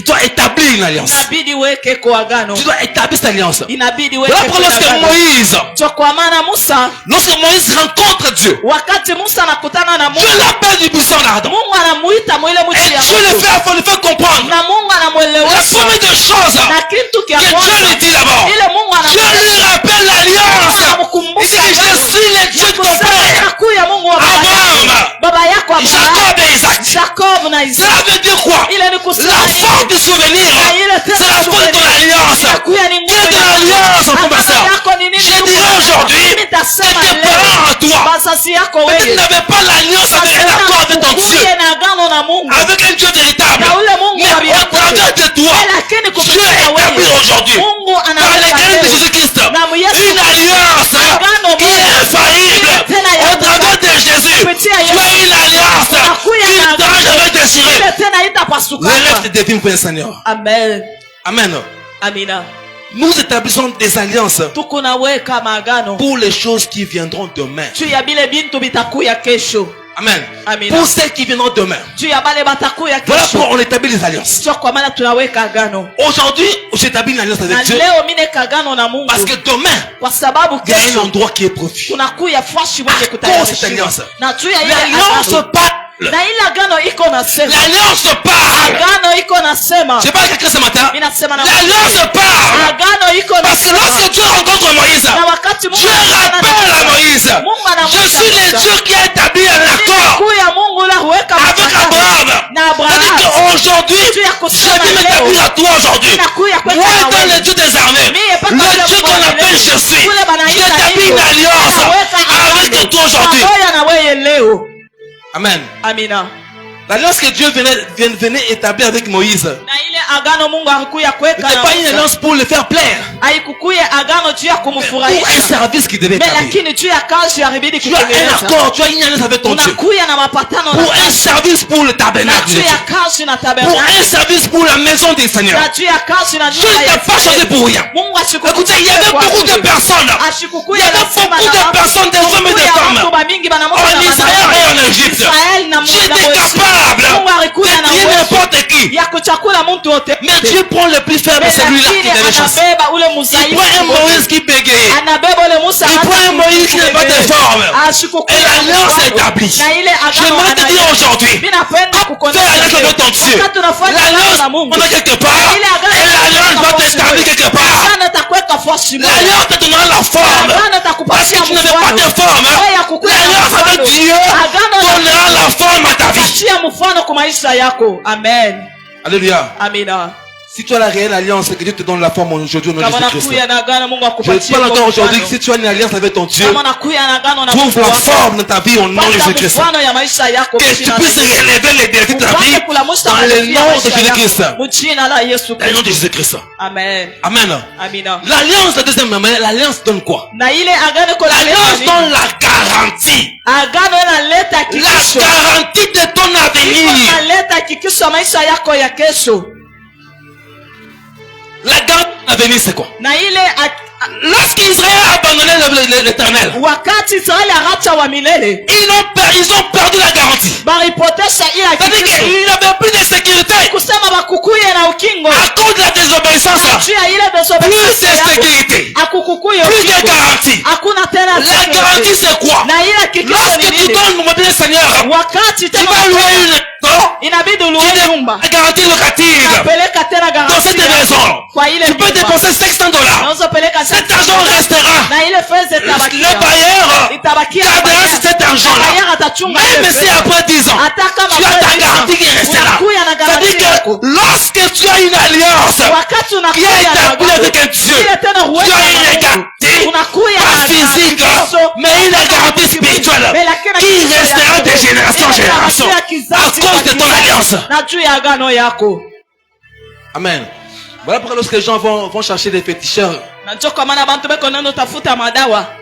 dois établir une alliance. Inabidi weke kwa agano. Tu dois établir cette alliance. Inabidi weke Voilà pourquoi kwa lorsque agano. Moïse, Kwa maana Musa rencontre Dieu, wakati Musa anakutana na Mungu, Dieu l'appelle du buisson ardent. Mungu anamuita mwile mtu Et ya Dieu le moto. fait comprendre. Na Mungu La anamuelewesha. première des choses Na kitu kia que Dieu kwanza lui dit d'abord, ile Mungu Dieu lui rappelle l'alliance. Il dit que je suis le Dieu de ton père, anakuya Mungu wa Abraham, baba yako Abraham, Jacob et Isaac. Jacob na Isaac. Cela veut dire quoi? Ile ni kusema La nini? force du souvenir, c'est la force de ton alliance. Inakuya ni Quelle est ton alliance, frère et sœur? yako ni nini? Je dirais aujourd'hui que tes parents à toi, Bazazi yako peut-être wewe. n'avaient pas l'alliance avec un accord avec ton Dieu, Kuye na agano na Mungu. avec un Dieu véritable. Na ule Mungu wa Mais au travers de toi, lakini Dieu kupitia établit wewe aujourd'hui, Mungu par l'église de Jésus-Christ, une alliance qui est infaillible. Au travers de Jésus, tu as une alliance qui ne t'aura jamais déchiré. ile tena itapasuka. Le reste devient pour le Seigneur. Amen. Amen. Amina. Nous établissons des alliances Tuko naweka maagano pour les choses qui viendront demain. juu ya bile bintu bitakuya kesho. Amen. Amina. Pour celles qui viendront demain. Juu ya bale batakuya Voilà kesho. pourquoi on établit les alliances. Sio kwa maana tunaweka agano. Aujourd'hui, j'établis une alliance Na avec Dieu leo mimi neka agano na Mungu. parce que demain, Kwa sababu il y a un kesho endroit qui est prévu. kunakuya fashi mwenye Cette kutayarishiwa. alliance. Na juu ya ile L'alliance agano. parle. Na ile agano iko nasema. L'alliance parle. Agano iko nasema. Je parle à quelqu'un ce matin. Mimi nasema na L'alliance parle. agano iko Parce que nasema. lorsque Dieu rencontre Moïse, Na wakati Mungu Dieu rappelle à Moïse, Mungu je suis le Dieu qui a établi un accord Mungu la aujourd'hui, je vais m'établir à toi aujourd'hui. Moi étant le Dieu des armées, le Dieu qu'on appelle Jésus, j'établis une alliance avec toi aujourd'hui. Amen. Amina. L'alliance que Dieu venait établir avec Moïse, n'était pas une alliance pour le faire plaire, pour un service qu'il devait établir. Tu as un accord, tu as une alliance avec ton Dieu, pour un service pour le tabernacle, pour un service pour la maison des Seigneurs. Dieu ne t'a pas changé pour rien. Écoutez, il y avait beaucoup de personnes, il y avait beaucoup de personnes, des hommes et des femmes, en Israël et en Égypte. Dieu était capable de tuer n'importe qui. Mais Dieu prend le plus faible, celui-là qui devait chasser. Il prend un Moïse qui bégayait. Il prend un Moïse qui n'est pas de forme. Et l'alliance est établie. J'aimerais te dire aujourd'hui, fais l'alliance avec ton Dieu. L'alliance, on est quelque part. Et l'alliance va t'établir quelque part. L'alliance te donnera la forme. Parce que tu n'avais pas de forme. L'alliance avec Dieu donnera la forme à ta vie. Amen. Alléluia. Amina. Si tu as la réelle alliance, que Dieu te donne la forme aujourd'hui au nom de Jésus-Christ. Je parle encore aujourd'hui que si tu as une alliance avec ton Dieu, trouve la forme de ta vie au nom de Jésus-Christ. Que tu puisses relever les défis de ta vie dans le nom de Jésus-Christ. Dans le nom de Jésus-Christ. Amen. Amen. Amina. L'alliance, la deuxième manière, l'alliance donne quoi? L'alliance donne la garantie. La garantie de ton avenir. La garantie de ton avenir, c'est quoi? Lorsqu'Israël a abandonné l'Éternel, ils ont perdu la garantie. C'est-à-dire qu'il n'avait plus de sécurité. À cause de la désobéissance, plus de sécurité, plus de garantie. La garantie, c'est quoi? Lorsque tu donnes mon bien Seigneur, tu vas louer une garantie locative dans cette maison. Tu peux dépenser $600. Cet argent restera. Le bailleur gardera cet argent-là. Même si après 10 ans, tu as ta garantie qui restera. C'est-à-dire que lorsque tu as une alliance qui est établie avec un Dieu, tu as une garantie, pas physique, mais une garantie spirituelle qui restera de génération en génération à cause de ton alliance. Amen. Voilà pourquoi lorsque les gens vont chercher des féticheurs,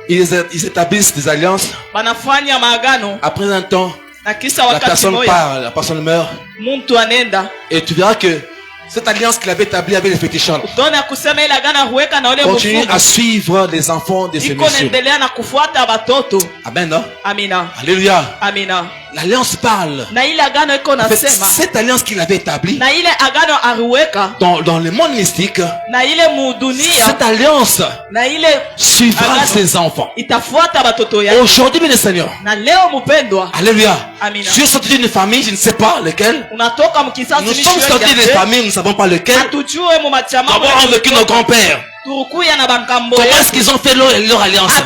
ils établissent des alliances. Après un temps, la personne part, la personne meurt. Et tu verras que cette alliance qu'il avait établie avec les féticheurs continue à suivre les enfants de ce monsieur. Amen. Non? Alléluia. L'alliance parle. En fait, cette alliance qu'il avait établie dans le monde mystique, cette alliance suivra ses enfants. Aujourd'hui, bien Seigneur, alléluia, tu es sorti d'une famille, je ne sais pas lequel. Nous sommes sortis d'une famille, nous ne savons pas lequel. Comment ont vécu nos grands-pères? Comment est-ce qu'ils ont fait leur alliance? Mais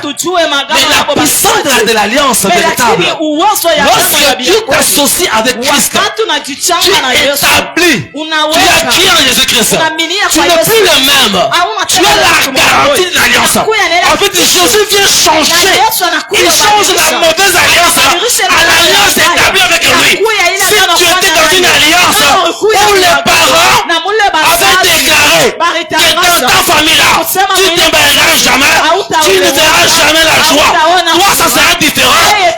la puissance de l'alliance véritable, lorsque Dieu t'associe avec Christ, tu établis, tu as crié en Jésus-Christ, tu n'es plus le même, tu as la garantie de l'alliance. En fait, Jésus vient changer, il change la mauvaise alliance à l'alliance établie avec lui. Si tu étais dans une alliance où les parents avaient déclaré que dans ta famille-là, tu ne t'embarrasseras jamais, tu ne verras jamais la joie. Toi, ça sera différent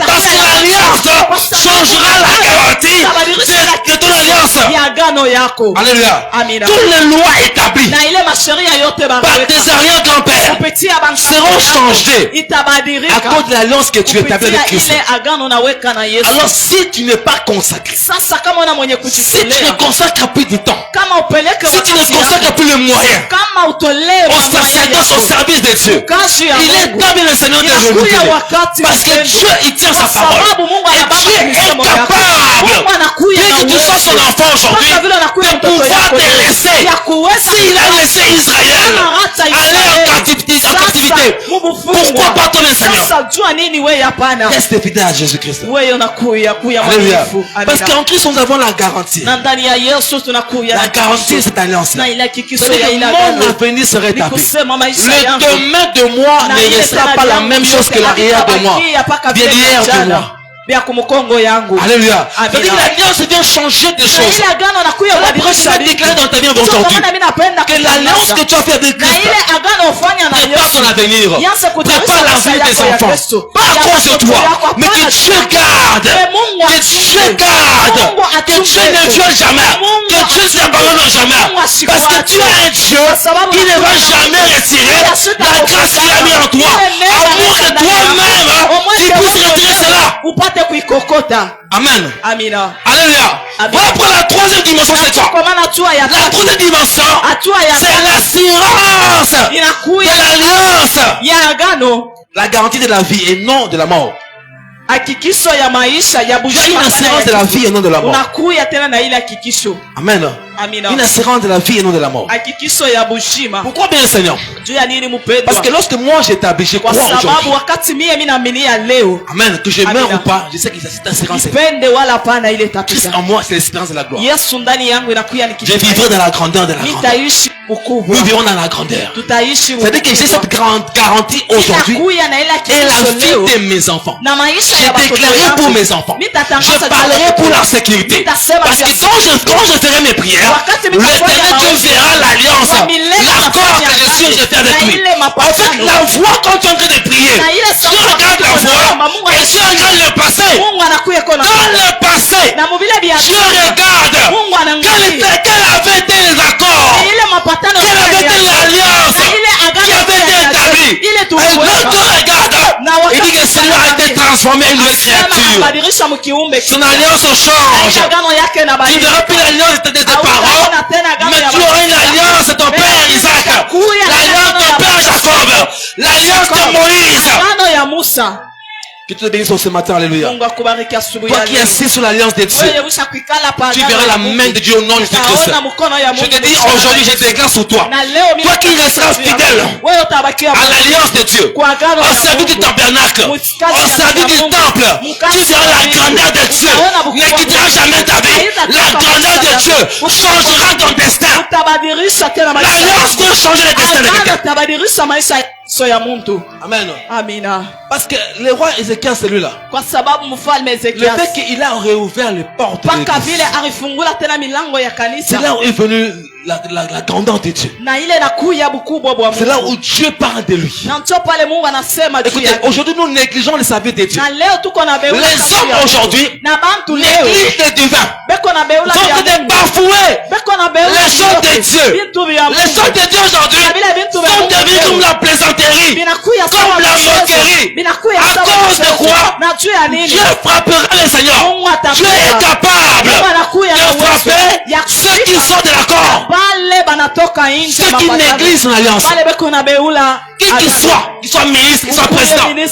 parce que l'alliance changera la garantie de ton alliance. Alléluia. Toutes les lois établies par tes arrière-grands-pères seront changées à cause de l'alliance que tu établis avec Christ. Alors, si tu n'es pas consacré, si tu ne consacres plus du temps, si tu ne consacres plus le moyen au sacerdoce, au service de Dieu, il est temps, bien le Seigneur, de renouveler. Parce que Dieu, il tient sa parole. Et Dieu est capable, dès que tu sois son enfant aujourd'hui, de pouvoir te laisser. S'il a laissé Israël aller en captivité captivité. Pourquoi pas toi, le Seigneur? Sasa jua nini wewe hapana? Reste fidèle à Jésus-Christ. Wewe unakuya Alléluia. mwaminifu. Parce qu'en Christ, nous avons la garantie. Na ndani ya Yesu tunakuya. La garantie de cette alliance. Na ile hakikisho C'est-à-dire ya que ile mon agano. avenir serait Ni établi. kusema maisha Le yangu. demain de moi Na ne ile restera tena pas la yangu même chose yote que l'arrière de moi. havitabakia mpaka Bien vile l'hier de jana. moi. Vya kumukongo yangu. Alléluia. Amen. C'est-à-dire que l'alliance vient changer des Na choses. ile agano nakuya La kubadilisha prochaine vitu. déclare dans ta vie Ndio aujourd'hui kwa maana mimi napenda que l'alliance que tu as fait avec na Christ ile agano ufanya na prépare Yesu. ton avenir. Yanse kutarisha Prépare maisha l'avenir yako des ya enfants. Kristo. Pas à Ya cause de watoto toi, yako, mais que hapana. Dieu garde. Que Mungu Que achunge. Dieu garde. Mungu Que achunge. Dieu ne viole jamais. Mungu Que Dieu ne t'abandonne jamais. Mungu asikuache. Parce que tu as un Dieu sababu qui ne va hakuna jamais mtu retirer anashuka la grâce qu'il a mis en toi. Ile neema Amour de ndani yako. toi-même. Au moins Tu que puisses wewe retirer cela. upate kuikokota. Amen. Amina. Alléluia. Amen. Voilà pour la troisième dimension, c'est quoi? Kwa maana hatua ya La tatu, troisième dimension, hatua ya c'est tatu l'assurance de inakuya l'alliance. ya agano, La garantie de la vie et non de la mort. hakikisho ya maisha ya Tu as une bujima. assurance de la vie et non de la mort. Unakuya tena na ile hakikisho. Amen. Amina. Une assurance de la vie et non de la mort. Hakikisho ya bujima. Pourquoi bien, Seigneur? Juu ya nini mpendwa? Parce que lorsque moi j'établis, je Kwa crois sababu aujourd'hui. wakati mimi naaminia leo, Amen. Que je Amen. meure ou pas, je sais que cette assurance est. ipende wala hapana, ile Christ tapita. en moi, c'est l'espérance de la gloire. Yesu ndani yangu inakuya Je nikijua. vivrai dans la grandeur de la grandeur. Nitaishi ukubwa. Nous vivons dans la grandeur. Tutaishi C'est-à-dire que j'ai cette grande garantie aujourd'hui Nitakuya na ile et la hakikisho leo. vie de mes enfants. Na maisha Je ya watoto déclarerai yangu. pour mes enfants. Nitatangaza Je parlerai pour leur sécurité. Parce que quand je ferai mes prières, l'Éternel Dieu verra l'alliance, l'accord que je suis, je fais avec lui. En fait, la voix quand tu es en train de prier, Dieu regarde la voix et Dieu regarde le passé. Mungu anakuya kona. Dans le passé, Na mubile bia Dieu regarde Mungu anaangalia. quel avait été les accords, Na ile mapatano quelle avait été l'alliance na ile qui agano avait été établie. ile Et quand Dieu regarde, il dit que celui a été transformé en une nouvelle créature. badilisha mkiumbe. Son alliance change. Agano yake na Tu badilika. verras plus l'alliance de tes parents, mais tu auras une alliance de ton père Isaac, l'alliance de ton père Jacob, l'alliance de Moïse. Agano ya Musa. Que tu te bénisses ce matin, alléluia. Mungu akubariki asubuhi Toi ya qui es leo. assis sur l'alliance de Dieu, Wewe ushakuikala pa tu agano verras ya la Mungu. main de Dieu au nom de Jésus-Christ. Utaona mkono ya Je Mungu. te dis aujourd'hui, je déclare sur toi, Na leo mimi toi qui resteras fidèle wewe utabakia à l'alliance de Dieu, kwa agano au la service du Mungu. tabernacle, au service du temple, tu verras la grandeur de Dieu, ne quittera jamais ta vie. La grandeur de Dieu changera ton destin. Utabadilisha tena maisha L'alliance yako. peut changer le destin de Agano quelqu'un. utabadilisha maisha ya mtu. Amen. Amina. Parce que le roi Ézéchiel, celui-là, Kwa sababu mfalme le Ezekiel fait qu'il a réouvert les portes de mpaka l'église, vile alifungula tena milango ya c'est kanisa là où est venue la grandeur de Dieu. na ile nakuya bukubwa bwa C'est là Mungu. où Dieu parle de lui. Na ndio pale Mungu anasema juu Écoutez, yake. aujourd'hui nous négligeons les services de Dieu. Na leo tuko na beula Les kati hommes ya- aujourd'hui na bantu leo négligent les divins. beko na beula Ils sont en ya train de Mungu. bafouer Beko na beula les choses de Dieu. Bintu vya Les Mungu. choses de Dieu aujourd'hui sont devenues comme la plaisanterie, Binakuya comme sawa la mchezo. moquerie. Binakuya À sawa cause de mchezo. quoi? Na juu ya nini? Dieu frappera les Seigneurs. Mungu atakufa. Dieu est capable Mungu anakuya na de uwezo frapper ya ceux qui kushika. sont de l'accord, Pale banatoka nje ceux qui mapatano. négligent son alliance. Pale beko na beula Qui qu'il soit ministre, qu'il soit président, qu'il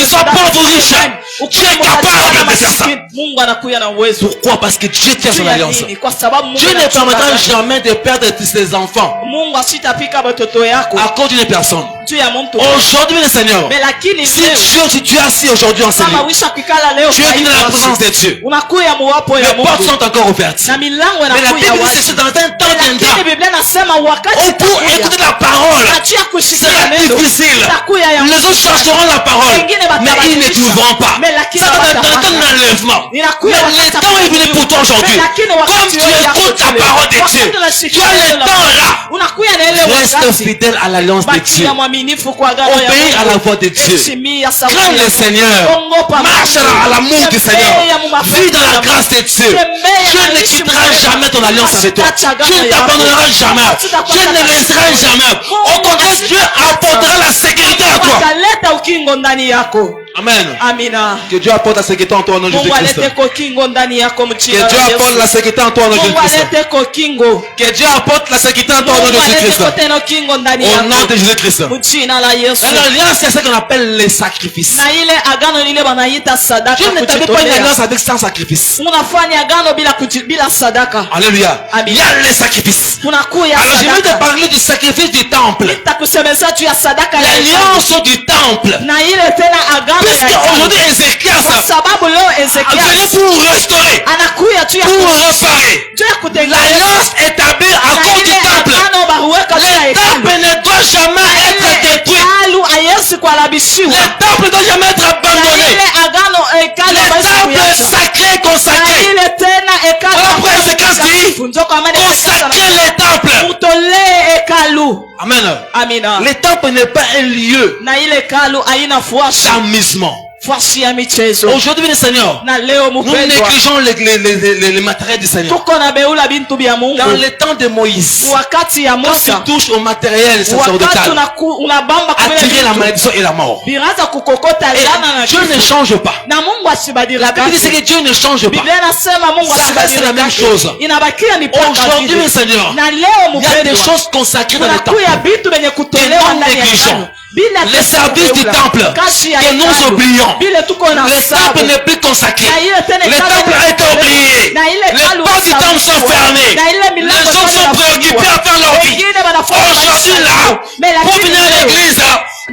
soit pauvre ou riche, Dieu est capable de faire ça. Mungu anakuya na uwezo. Pourquoi? Parce que Dieu tient son alliance. Kwa sababu Mungu Dieu ne anachunga permettra agano. jamais de perdre ses enfants Mungu asitapika watoto yako à cause d'une personne. juu ya mtu. Aujourd'hui, le Seigneur, Mais lakini si leo tu es assis aujourd'hui en kama Seigneur, wisha kukala leo tu es venu dans la présence de Dieu. unakuya muwapo ya Les portes Mungu sont encore ouvertes. na milango Mais la inakuya Bible dit wazi. c'est dans un temps Lakini viendra Biblia nasema wakati où pour itakuya, écouter la parole wakati ya kushika sera neno difficile. itakuya ya Les autres chercheront la parole, Wengine mais ils ne watabadilisha. trouveront pas. Mais lakini Ça va être watapata. un enlèvement. Mais Inakuya le wakati temps est venu pour toi aujourd'hui. Mais lakini Comme wakati tu yako écoutes la tule. parole de Wakati Dieu, unashika tu as le neno la temps Mungu. là. Unakuya na ile Reste wakati. fidèle à l'alliance de Dieu. Bakia mwaminifu kwa agano ya Obéis à Mungu. la voix de Dieu. Heshimia sauti Crains ya le Mungu. Seigneur. Ogopa Marche Mungu. à l'amour du Seigneur. Tembea mu mapenzi Vis dans la ya grâce de Dieu. Tembea Dieu ne naishi quittera mwema. jamais ton alliance avec toi. Hataacha Dieu ne agano t'abandonnera yako. jamais. Hatutakuacha Dieu ne laissera jamais. Au contraire, Dieu apportera la sécurité à toi. Ataleta ukingo ndani yako. Amen. Amina. Que Dieu apporte la sécurité en toi au nom de Mungu Jésus-Christ. alete kokingo ndani yako Que mchina Dieu la apporte la Yesu. sécurité en toi au nom de Mungu Jésus-Christ. alete kokingo. Que Dieu apporte la sécurité en toi au nom de Mungu alete Jésus-Christ. koteno kingo ndani Au nom yako de Jésus-Christ. mchina la Yesu. Dans l'alliance, c'est ce qu'on appelle les sacrifices. Na ile agano lile banaita sadaka Dieu n'établit pas une kujitolea. alliance avec sans sacrifice. Unafanya agano bila sadaka. Alléluia. Amen. Il y a les sacrifices. Kunakuya Alors je vais te sadaka. parler du sacrifice du temple. Nitakusemeza juu ya sadaka ya L'alliance du temple. na ile tena agano Puisque ya aujourd'hui Ézéchias kwa sababu leo a venu Ezekiel pour restaurer, anakuya juu ya pour réparer. juu ya kutengeneza L'alliance établie à na cause du ile temple. agano baruweka juu ya Le hekalu. temple ne doit jamais être détruit. Hekalu hayezi kuharibishiwa. Le temple ne doit jamais être Na abandonné. ile agano hekalu Le hawezi temple est kuiacha. sacré, Na consacré. ile tena hekalu Voilà pourquoi Ézéchias dit, ndio kwa maana consacrez les temples. utolee hekalu. Amen. Amina. Le temple n'est pas un lieu Na ile hekalu haina fuashi d'amusement. fuashi ya michezo. Aujourd'hui, le Seigneur, Na leo nous mpendwa négligeons les matériels du Seigneur. tuko na beula bintu bya Mungu. Dans le temps de Moïse, Wakati ya quand Musa tu touches au matériel wakati sacerdotal, unabamba kule attirer la vitu malédiction et la mort. biraza kukokota Et laana na Dieu kifo. ne change pas. Na Mungu asibadilika. La Bible dit que Dieu ne change pas. Biblia inasema Mungu Ça reste la même chose. Inabakia ni paka Aujourd'hui, vile. le Seigneur, Na leo il y a des mpendwa choses consacrées dans le temple. kunakuya vitu venye kutolewa nous ndani ya négligeons. hekalu. Bila Les pesa services du kubeula. temple Kazi ya que nous hekalu. oublions. Bila tuko na Le sababu. temple n'est plus consacré. Na ile tena Le hekalu temple a été oublié. Na ile Les hekalu portes du temple sont sababu. fermées. Na ile Les milango gens zote sont préoccupés zinafungwa. à faire leur vie. Wengine wanafanya Oh, je maisha suis yao. là Mais pour lakini venir à leo, l'église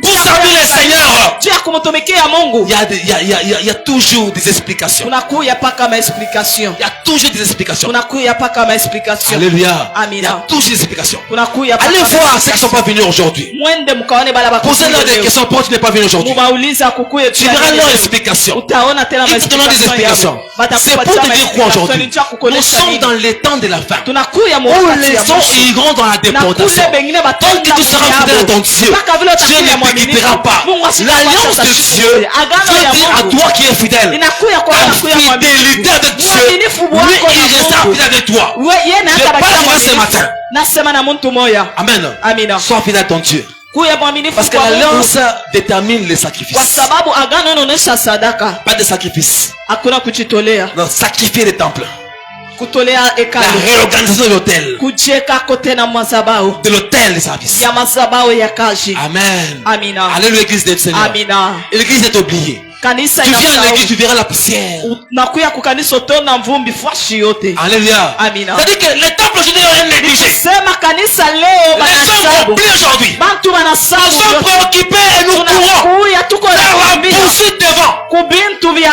pour servir le Seigneur. juu ya kumtumikia Mungu Il y a toujours des explications. kunakuya paka maexplication. Il y a toujours des explications. Kunakuya paka maexplication. Alléluia. Il y Amina. a toujours des explications. Kunakuya paka Allez voir ceux qui ne sont maexplication. pas venus aujourd'hui. Mwende mkaone bala Posez-leur des questions. Pourquoi tu n'es pas venu aujourd'hui? Mubauliza kukuye Tu verras leurs explications. utaona tena Ils te donneront des explications. C'est pour te dire quoi aujourd'hui? Nous sommes dans les temps de la fin. tunakuya mu Où wakati les ya gens mwisho. iront dans la Na dépendance. kule bengine Tant batenda que tu seras fidèle à ton Dieu, mpaka vile Dieu utakuya ne te mwaminifu. quittera pas. Mungu asikuacha L'alliance de utashika Dieu kule. Agano veut ya dire à Mungu toi qui es fidèle. inakuya kwa Ta unakuya mwaminifu. fidélité avec Dieu, Mwaminifu lui, wako na il restera Mungu. fidèle avec toi. Yeye na Je hata parle bakia à toi ce mwaminifu. matin. Nasema na mtu moya. Amen. Amina. Sois fidèle à ton Dieu. Kuya mwaminifu Parce que kwa Mungu. l'alliance détermine les Kwa sacrifices. sababu agano inaonyesha sadaka. Pas de sacrifices. Hakuna kujitolea. Non, sacrifier les temples. Kutolea La hekalu. réorganisation de l'hôtel. Kujieka kote na mazabao. De l'hôtel des services. Ya mazabao ya kazi. Amen. Amina. Alléluia, l'église du Seigneur. Amina. Et l'église est oubliée. Kanisa Tu viens à inasahau. l'église, tu verras la poussière. Nakuya kukanisa utaona mvumbi fashi yote. Alléluia. Amina. C'est-à-dire que les temples aujourd'hui ont négligé. Sema kanisa leo Les gens banasabu. oublient aujourd'hui. Bantu Nous banasabu. sommes yote. préoccupés et nous courons Tunakuya tuko na vers la kumbia. poursuite devant. Kubintu vya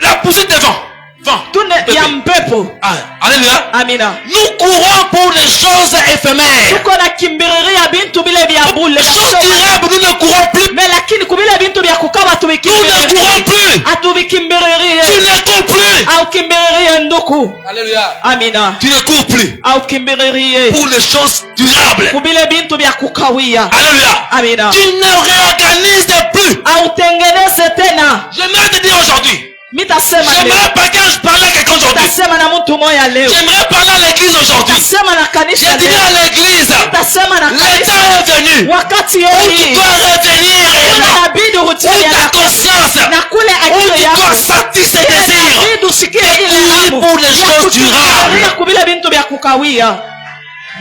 La poursuite devant. Vent. tune ya mpepo. Ah, alléluia. Amina. Nous courons pour les choses éphémères. Tuko na kimbiriria bintu bile vya bule. Les choses durables, nous ne courons plus. Me lakini kubile bintu vya kukaba Nous ne tubikimbiriria. courons plus. Atubikimbiririe. Tu ne cours plus. Au kimbiririe nduku. Alléluia. Amina. Tu ne cours plus Au kimbiririe. pour les choses durables. Kubile bintu vya kukawia. Alléluia. Amina. Tu ne réorganises plus. Autengeneze tena. J'aimerais te dire aujourd'hui. Mitasema leo. J'aimerais pas que je parle à quelqu'un aujourd'hui. Tasema na mtu moya leo. J'aimerais parler à l'église aujourd'hui. Tasema na kanisa Je dirais leo. à l'église, Tasema na le kanisa. temps est venu Wakati où tu hii. dois revenir réellement. Inabidi Où urudie ta conscience, na kule où akili tu yako. dois sentir ses désirs. Inabidi usikie ile Courir hamu. pour les choses durables. Kubile bintu vya kukawia.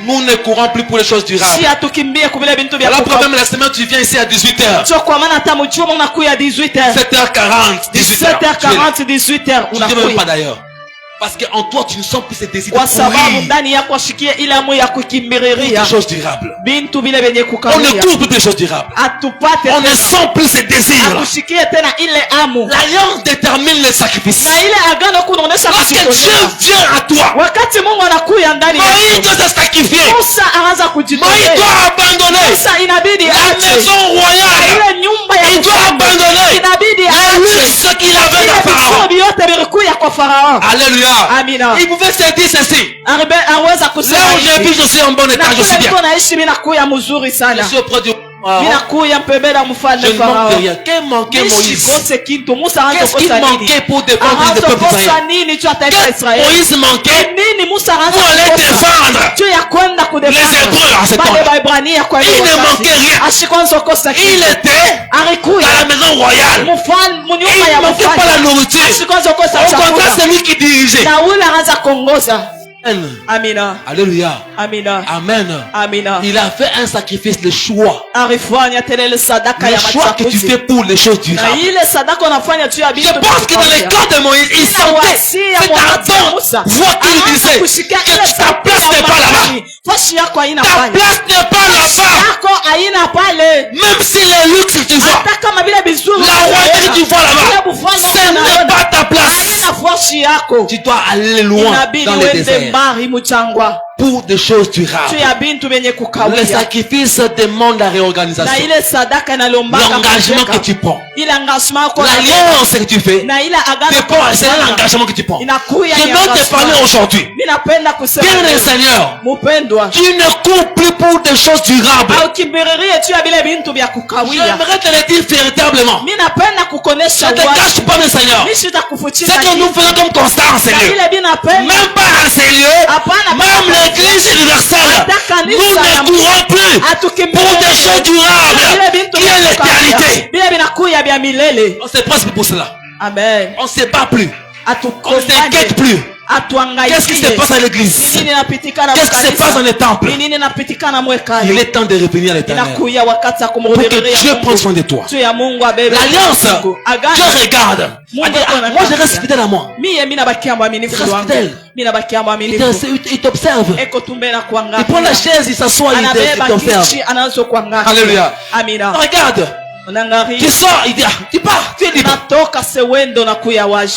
Nous ne courons plus pour les choses durables. Si atukimbie kubile bintu vya Alors, kukawia. problème la semaine, tu viens ici à 18h. So kwa maana hata mjuma unakuya 18h. 7h40, 18h. 17h40 18h Tu ne sais même unakuya. pas d'ailleurs. Parce qu'en toi, tu ne sens plus ces désirs de Kwa sababu courir ndani yako ashikie ile hamu ya pour kukimbiriria. des choses durables. Bintu vile vyenye On ne kukawia. court plus pour des choses durables. Atupate On ne tena. sent plus ces désirs. Atushikie tena ile hamu. L'alliance détermine les sacrifices. Na ile agano kunaonesha Lorsque Dieu kujitolea. vient à toi, Wakati Mungu anakuya ndani Moïse yako. doit se sacrifier. Musa anaanza Moïse kujitolea. doit abandonner Musa inabidi la aache. maison royale. Ile nyumba ya Il doit mfalme. abandonner Inabidi le aache. luxe qu'il avait Ile à Pharaon. vitu vyote vilikuya kwa Farao. Alléluia. Amina. Il pouvait se dire ceci. Aweza Là kusema où j'ai vu, hivi. je suis en bon Na état, je kule suis bien. niko naishi vinakuya mzuri Je sana. suis auprès du Pharaon. Vinakuya mpembela mfalme Je ne manque Farao. de rien. Qu'est manqué Moïse? Nishikose kitu. Musa Qu'est-ce qu'il anaanza manquait pour défendre le peuple kosa d'Israël? nini juu ya taifa la Qu'est-ce que Israeli? Moïse manquait Nini Musa anaanza pour aller kukosa défendre juu ya kwenda le les Hébreux en ce temps. Il ne manquait rien. Il était dans la maison royale. Il ne manquait pas la nourriture. Au contraire, c'est lui qui dirigeait. Amina. Alléluia. Amina. Amen. Amina. Il a fait un sacrifice, le choix. Le choix que tu fais pour les choses durables. Je pense que dans le cas de Moïse, il sentait cet ardent voix qui lui disait que ta place n'est pas là-bas. Ta place n'est pas là-bas. Même si les luttes que tu vois, la royauté que tu vois là-bas, ce n'est pas ta place. Tu dois aller loin dans le désert pour des choses durables. Le sacrifice demande la réorganisation. L'engagement que tu prends, l'alliance que tu fais, c'est un engagement que tu prends. Je veux te parler aujourd'hui. Bien, Seigneur, tu ne cours plus pour des choses durables. J'aimerais te le dire véritablement. Ne te cache pas, mes Seigneur. C'est que nous faisons comme constant, Seigneur. Même pas à ces lieux, même l'église universelle, nous ne courons plus pour des choses durables qui est l'éternité. On se presse pour cela. Amen. On ne se bat plus. On ne s'inquiète plus. Qu'est-ce qui se passe à l'église? Qu'est-ce qui se passe dans les temples? Il est temps de revenir à l'éternel pour que Dieu prenne soin de toi. L'alliance, Dieu regarde. Moi je reste fidèle à moi. Je reste fidèle. Il t'observe. Il prend la chaise, il s'assoit, il t'observe. Alléluia. Regarde. Tu sors, il dit, tu pars, tu es libre.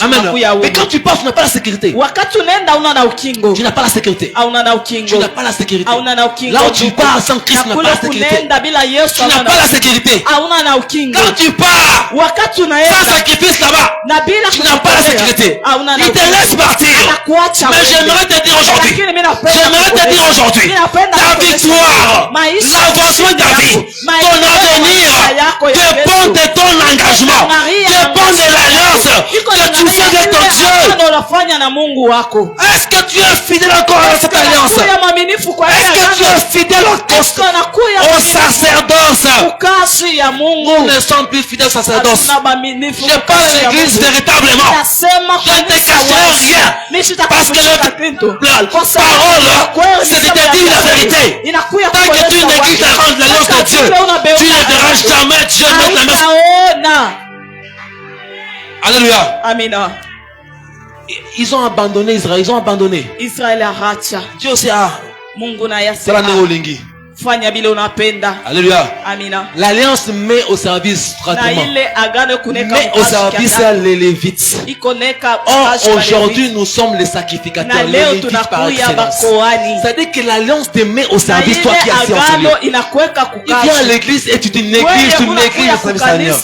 Amen. Mais quand tu pars, tu n'as pas la sécurité. Tu n'as pas la sécurité. Tu n'as pas la sécurité. Là où tu pars sans Christ, tu n'as pas la sécurité. Tu n'as pas la sécurité. Quand tu pars sans sacrifice là-bas, tu n'as pas la sécurité. Il te laisse partir. Mais j'aimerais te dire aujourd'hui, ta victoire, l'avancement de ta vie, ton avenir dépend de ton engagement, dépend de l'alliance que tu fais avec ton Dieu. Est-ce que tu es fidèle encore à cette alliance? Est-ce que tu es fidèle au sacerdoce? Nous ne sommes plus fidèles au sacerdoce. Je parle à l'église véritablement. Je ne te cacherai rien. Parce que la parole, c'est de te dire la vérité. Tant que tu négliges l'alliance de Dieu, tu ne verras jamais Dieu. Alléluia. Amina. Ils ont abandonné Israël. Ils ont abandonné. Dieu aussi a. C'est la néolingi. Alléluia. Amina. L'alliance met au service gratuitement. Met au service les Lévites. Or, aujourd'hui, nous sommes les sacrificateurs, les Lévites par excellence. C'est-à-dire que l'alliance te met au service, toi qui es assis en Seigneur. Il vient à l'église et tu te négliges, tu négliges le service du Seigneur.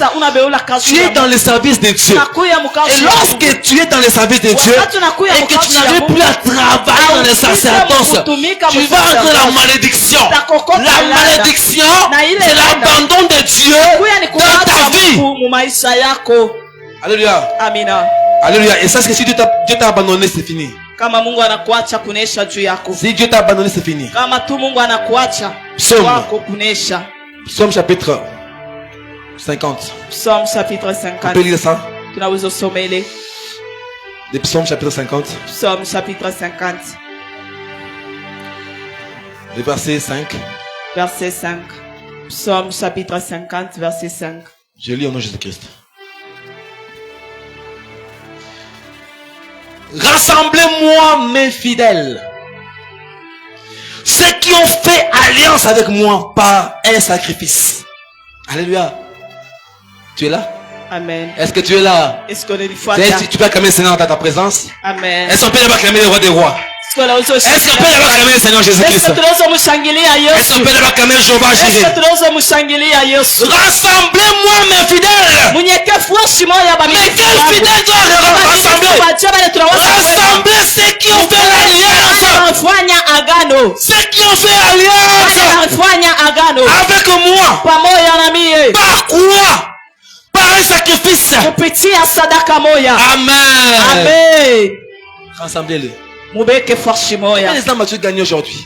Tu es dans le service de Dieu. Et lorsque tu es dans le service de Dieu et que tu n'arrives plus à travailler dans le sacerdoce, tu vas entrer dans la malédiction. La malédiction, c'est l'abandon de Dieu dans ta vie. Alléluia. Amina. Alléluia. Et ça, c'est que si Dieu t'a abandonné, c'est fini. Si Dieu t'a abandonné, c'est fini. Psaume chapitre 50. Psaume chapitre 50. On peut lire ça? Le psaume chapitre 50. Psaume chapitre 50. Le verset 5. Verset 5. Psaume chapitre 50, verset 5. Je lis au nom de Jésus-Christ. Rassemblez-moi mes fidèles, ceux qui ont fait alliance avec moi par un sacrifice. Alléluia. Tu es là? Amen. Est-ce que tu es là? Est-ce qu'on est du foi? Tu peux acclamer le Seigneur dans ta présence? Amen. Est-ce qu'on peut acclamer le roi des rois? Est-ce qu'on peut acclamer le Seigneur Jésus-Christ? Est-ce qu'on peut acclamer Jéhovah Jireh? Rassemblez-moi mes fidèles. Mais quels fidèles doivent rassembler? Rassemblez ceux qui ont fait l'alliance. Ceux qui ont fait alliance avec moi. Par quoi? Par un sacrifice. Amen. Amen. Rassemblez-les. Mubeke force moya. Quel exemple as-tu gagné aujourd'hui?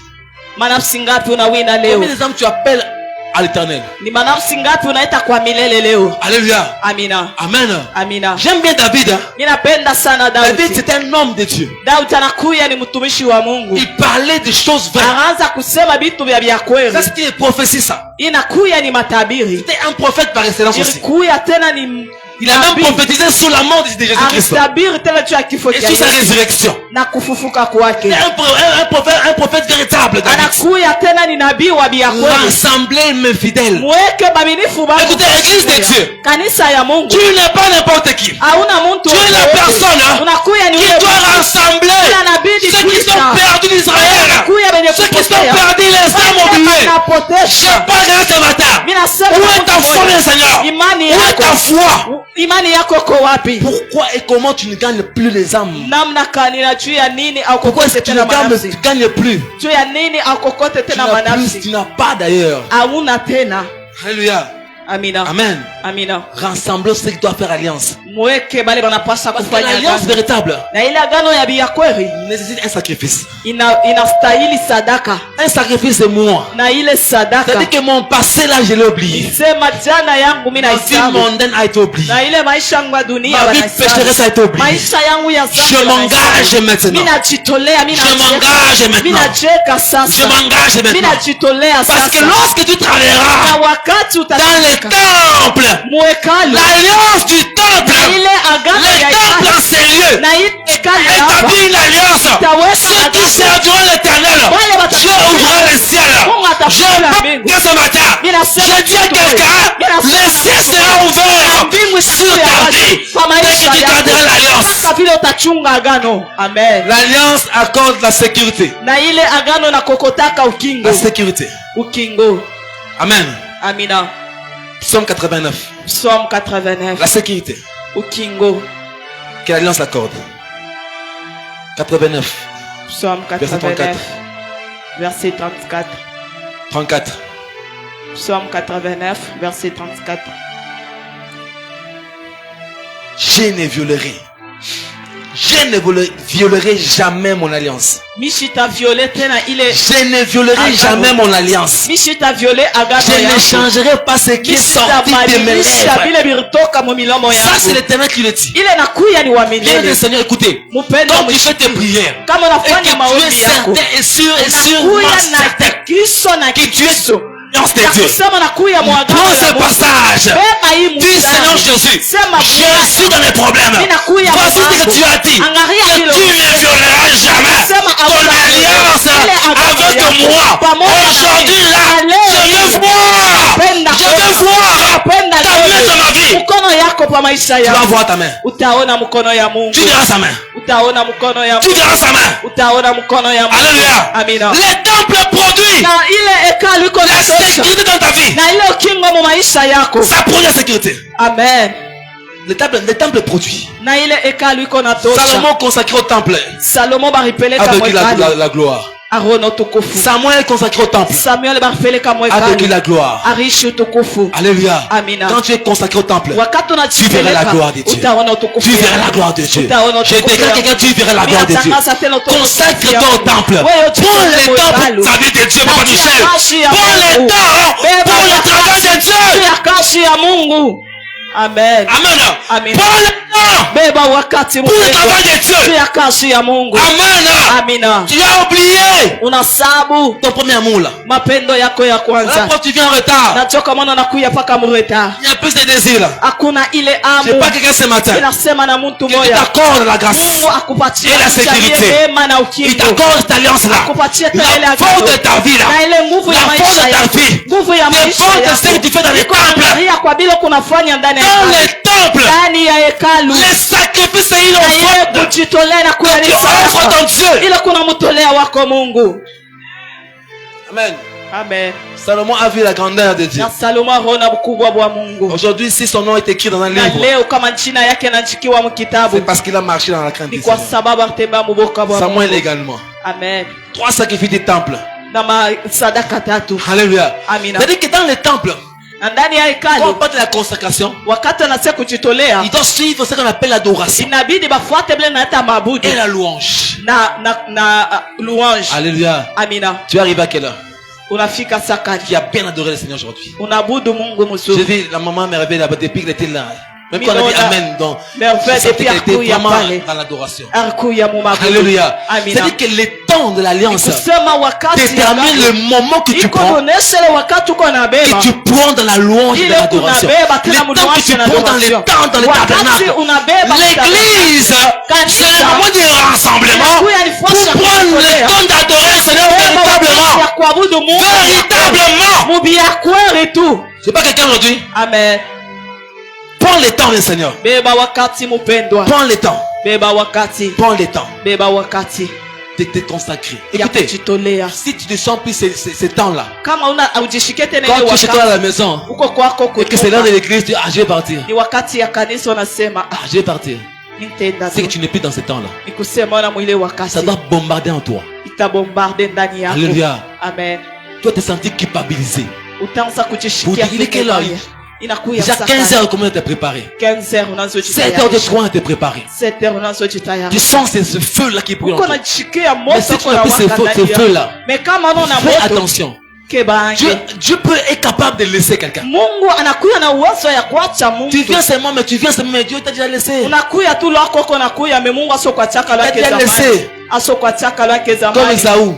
Manafsi ngapi unawina leo? Combien d'âmes tu appelles à l'éternel? Ni manafsi ngapi unaita kwa milele leo? Alléluia. Amina. Amen. Amina. J'aime bien David. Hein? Ninapenda sana David, Daudi. c'était un homme de Dieu. Daudi anakuya ni mtumishi wa Mungu. Il parlait des choses vraies. Anaanza kusema vitu vya kweli. Ça, c'était une prophétie, ça. Inakuya ni matabiri. C'était un prophète par excellence aussi. Ilikuya tena ni Il a même prophétisé sur la mort de Jésus-Christ. Alitabiri tena juu ya kifo Et cha sur sa Yesu résurrection. na kufufuka kwake. Un prophète véritable, David. Anakuya tena ni nabii wa bia kweli. Rassembler mes fidèles. Mweke babinifu bangu. Écoutez, l'église de Dieu. Kanisa ya Mungu. Tu n'es pas n'importe qui. Hauna mtu. Tu es la personne unakuya ni qui doit rassembler ceux qui sont perdus d'Israël. Ceux qui sont perdus, les âmes oubliées. Je parle de ce matin. Où est ta foi, mon Seigneur? Imani Où est ta yako? foi? Imani yako iko wapi? Pourquoi et comment tu ne gagnes plus les âmes? Namna kani na juu ya nini au Pourquoi est-ce kokote que tu ne tena manafsi? gagnes plus? Juu ya nini au kokote Tu tena n'as plus, manafsi? tu n'as pas d'ailleurs. Hauna tena. Alléluia. Amina. Amen. Amina. Rassemblons ceux qui doivent faire alliance. Mweke bale banapasa Parce que kufanya l'alliance agano. véritable Na ile agano ya bia kweli nécessite un sacrifice. inastahili sadaka. Un sacrifice de moi. Na ile sadaka. C'est-à-dire que mon passé là, je l'ai oublié. Sema jana yangu mimi Ma vie naisabu. mondaine a été oubliée. Na ile maisha yangu ya dunia Ma vie wanaisabu. pécheresse a été oubliée. Maisha yangu ya Je zambi m'engage maintenant. mimi najitolea, mimi Je m'engage mimi maintenant. nacheka Je sasa. m'engage Mimi maintenant. najitolea Parce que sasa. lorsque tu travailleras Na wakati dans les utafika temples, mwekalu l'alliance du temple, ile agano les ya temples hekalu en sérieux, na ile hekalu ya hapa établit une alliance. Ceux qui serviront l'éternel, Dieu ouvrira les ciels. Je dis ce matin, je dis à quelqu'un, les ciels seront ouverts sur ta vie. Dès que tu garderas l'alliance. Sasa vile utachunga agano. Amen. L'alliance accorde la sécurité. Na ile agano na kokotaka ukingo. La sécurité. Ukingo. Amen. Amina. Psaume 89. Psaume 89. La sécurité Ukingo. que l'alliance accorde. 89. Psaume Verset 89. Verset 34. 34. Psaume 89, verset 34. Je ne violerai jamais mon alliance. Mishita violé tena ile. Je ne violerai jamais mon alliance. Mishita violé agano Je ne yangu. changerai pas ce qui est sorti de mes lèvres. Vile biritoka mu milomo Ça, c'est yangu. l'Éternel qui le dit. Ile nakuya ni Bien le waminele. Seigneur, écoutez. Mupendo Quand tu fais tes prières kama et unafanya que tu es maombi yako. certain et sûr et Nakuya sûrement na certain kiso na que tu es kiso. l'alliance de Dieu. Kusema nakuya mu agano Prends ya ce Mungu. passage. Beba hii Dis Seigneur mstari. Jésus, Sema je suis dans les problèmes. Ninakuya Voici ce que mambo. tu as dit. Angalia Que vile tu ne violeras jamais Sema ton alliance avec moi. Aujourd'hui là, je veux voir. Je veux voir ta main dans ma vie. mkono yako pa maisha Tu vas yako. voir ta main. Utaona mkono ya Mungu. Tu verras sa main. Utaona mkono ya Tu Mungu. verras sa main. Utaona mkono ya Mungu. Alléluia. Amina. Les temples produits Na ile hekalu iko la na tosha. sécurité dans ta vie. Na ile ukingo mu maisha yako. Ça produit la sécurité. Amen. Les temples produits. Na ile hekalu iko na tosha. Salomon consacré au temple Salomo baripeleka a mu vécu hekalu. la gloire. Arono tukufu. Samuel consacré au temple Samuel baripeleka mu a vécu hekalu. la gloire. Arishi utukufu. Alléluia. Amina. Quand tu es consacré au temple, Wakati tu verras la unajipeleka gloire de Dieu. utaona utukufu. Tu verras la gloire de Dieu. Utaona Je utukufu déclare ya quelqu'un, tu verras la gloire de Dieu. Ninatangaza tena utukufu Consacre-toi ya au Mungu. temple. Wewe Prends les ujipeleke temps hekalu. pour ta vie de Dieu, Papa Natia Michel. kazi ya Prends les Mungu. temps Beba pour le travail de Dieu. ya kazi ya Mungu. Amen. Amen. Amen. Prends le temps Beba wakati pour le mpendwa. travail de Dieu. ya kazi ya Mungu. Amen. Amina. Tu as oublié Unasabu ton premier amour là. mapendo yako ya La kwanza. preuve, tu viens en retard. Nachoka mwana nakuya paka mreta. Il y a plus de désir là. Hakuna ile Je sais amu. pas quelqu'un ce matin. Inasema na mtu Il moja. t'accorde la grâce. Mungu akupatie Et la sécurité. neema na Il ukingo. t'accorde cette alliance là. Akupatie tena ile La agano. force de ta vie là. Na ile nguvu ya La maisha force de ta yako. vie. Nguvu ya Les maisha forces de yako. ce que tu fais dans les Iko temples. angalia kwa bila kunafanya ndani ya Dans hekalu. les temples. Ndani ya hekalu. Les sacrifices et Na ile offrandes kujitolea na que tu offres kuyalisa. ton Dieu. Ile kuna mtolea wako Mungu. Amen. Amen. Salomon a vu la grandeur de Dieu. Na Salomo aona ukubwa wa Mungu. Aujourd'hui, si son nom est écrit dans un Na livre, leo kama jina yake inaandikiwa mu c'est kitabu parce qu'il a marché dans la crainte ni du kwa Seigneur. sababu atembea mu boka bwa Samuel Mungu. également. Amen. 3 sacrifices du temple. Na sadaka tatu. Alléluia. Amina. C'est-à-dire que dans les temples, na ndani ya Quand on hekalu parle de la consacration, wakati anasema kujitolea il doit suivre ce qu'on appelle l'adoration inabidi bafuate vile naita maabudu et la louange. na louange. Alléluia. Amina. Tu es arrivé à quelle heure? Unafika sakati Qui a bien adoré le Seigneur aujourd'hui? unaabudu Mungu J'ai mzuri. vu la maman me réveiller là-bas depuis qu'elle était là. Même quand Mimi on a dit naona Amen, donc merveille je sentais depuis qu'elle était akuya vraiment pale. dans l'adoration. Arkuya mu maabudu. Alléluia. Amina. C'est-à-dire que le temps de l'alliance Kusema wakati ya détermine le agano moment que tu iko prends, donesha ile wakati uko na beba que tu prends dans la louange et ile dans l'adoration. unabeba tena Le temps que mnuache tu na prends dans les adoration. temps, dans les Wakati tabernacles. unabeba L'église, Kanisa. c'est le moment du rassemblement Inakuya ni pour fasi ya prendre le kujitolea. temps d'adorer le Seigneur Beba wakati ya véritablement. kuabudu Mungu Véritablement. mubia kweli tu. C'est pas quelqu'un aujourd'hui. Amen. Prends le temps, le Seigneur. Beba wakati mpendwa. Prends le temps. Beba wakati. Prends le temps Beba wakati de te consacrer. ya Écoutez, kujitolea. si tu ne sens plus ce temps-là, Kama una ujishike tena quand ile tu es chez toi à wakati la maison, uko kwako et que c'est l'heure de kutoka. l'église, tu dis, ah, je vais partir. Ni wakati ya kanisa unasema Ah, je vais partir. nitenda C'est que tu. tu n'es plus dans ce temps-là. Ni kusema na mwile Ça wakati doit bombarder en toi. itabombarde ndani yako. Alléluia. Amen. Tu dois te sentir culpabilisé. Utaanza Pour kujishikia dire, il est quelle heure? inakuya Déjà 15 sakati. heures, comment tu t'es préparé? 15 heures 7 unazojitayarisha. heures de soin, tu t'es préparé. 7 heures Tu unazojitayarisha. sens ce feu-là qui brûle en Uko toi. najishikia Mais moto si tu uko n'as na plus ce waka ndani yako. feu-là, Mais kama unaona fais moto attention. kebange. Dieu est capable de laisser quelqu'un. Mungu anakuya na uwezo ya kuacha Tu mtu. viens seulement, mais Dieu t'a déjà laissé. Unakuya tu lwako uko nakuya me Mungu asokuachaka lwake Ndiye zamani. laissé. Asokuachaka lwake Comme zamani. Saoul.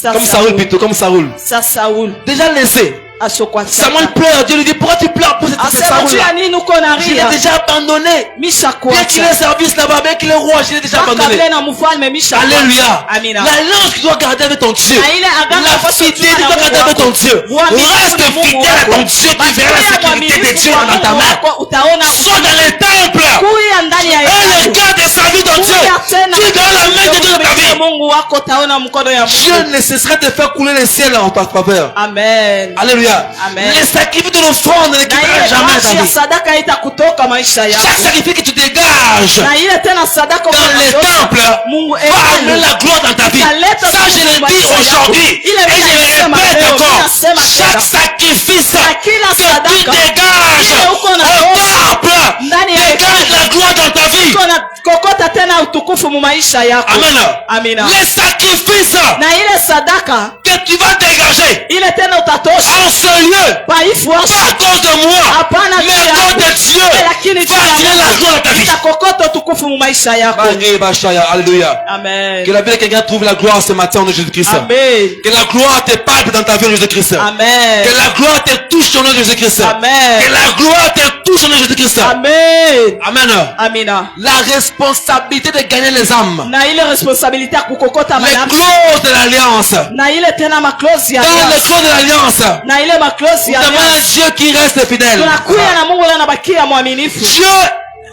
Comme Saoul plutôt, comme Saoul. Sa Saul Déjà laissé. asokuachaka. Samuel pleure. Dieu lui dit, pourquoi tu pleures pour cette Asema tu ya Saoul-là? nini uko na Je l'ai ria? déjà abandonné. Misha Bien qu'il ait kuacha. service là-bas, bien qu'il est roi, je l'ai déjà abandonné. Kabla na mfalme misha. Alléluia. Amina. L'alliance que tu dois garder avec ton Dieu. Na ile agano La ambayo fidélité tuna que tu dois na garder avec ton Dieu. Uaminifu Reste ni Mungu fidèle à wako. ton Dieu. Tu verras la sécurité de Dieu dans ta main. Utaona Sois dans les temples. kuya ndani ya Et hekalu. regarde et salue ton Dieu. Kuya tena Tu donnes la main de Dieu dans ta vie. Mungu wako utaona mkono ya Dieu Mungu. ne cessera de faire couler le ciel en ta faveur. Amen. Alléluia. Amen. Les sacrifices de l'offrande ne Na quitteront ile jamais maji ta ya vie. sadaka itakutoka maisha Chaque yako. sacrifice que tu dégages Na ile tena sadaka dans les unayotosha, temples Mungu va amener la gloire dans ta vie. italeta Ça, je le dis maisha yako. aujourd'hui. Ile Et je mimi le nasema répète leo, encore. ninasema Chaque tena. sacrifice Na kila que tu sadaka dégages ile uko na au toa temple ndani ya dégage hekalu. la gloire dans ta vie. Uko na kokota tena utukufu mu maisha yako. Amen. Amina. Les sacrifices Na ile sadaka que tu vas dégager ile tena utatosha en ce lieu, paifu pas à cause de moi, Hapana mais à cause de Dieu, lakini va attirer la gloire dans ta vie. itakokota utukufu mu maisha yako. Alléluia. Amen. Que la vie de quelqu'un trouve la gloire ce matin en Jésus-Christ. Amen. Que la gloire te palpe dans ta vie en Jésus-Christ. Amen. Que la gloire te touche au nom de Jésus-Christ. Amen. Que la gloire te touche au nom de Jésus-Christ. Amen. Amen. Amina. La responsabilité de gagner les âmes. Na ile responsabilité ya kukokota Les manafsi. clauses de l'alliance. Na ile tena maklozi ya Dans les alliance. clauses de l'alliance. Na ile maklozi ya Nous demandons à alliance. Dieu qui reste fidèle. Tunakuya na Mungu anabakia mwaminifu. Dieu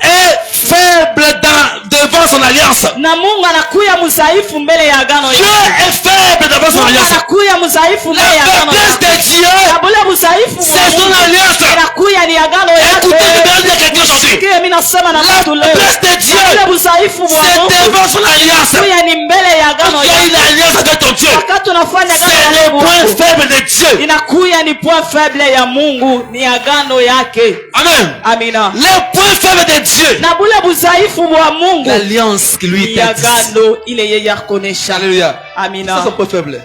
est faible devant son alliance. Na Mungu anakuya mzaifu mbele ya agano Dieu yake. est faible devant son Mungu alliance. anakuya mzaifu mbele ya La agano faiblesse yake. de Dieu, Na bule mzaifu wa c'est son Mungu alliance. anakuya ni agano Écoutez, je vais yake. dire quelque chose aujourd'hui. Sikia mimi nasema na La watu leo. faiblesse de Dieu, Bule mzaifu wa c'est Mungu devant son alliance. anakuya ni mbele ya agano Quand il y a une yake. alliance avec ton Dieu, Wakati unafanya c'est agano na le point Mungu, faible de Dieu. inakuya ni point faible ya Mungu, ni agano yake. Amen. Amina. Le point faible de Dieu, Na bule mzaifu wa Mungu l'alliance qui lui ni était agano ile yeye akonesha. Alléluia. Amina. C'est son point faible.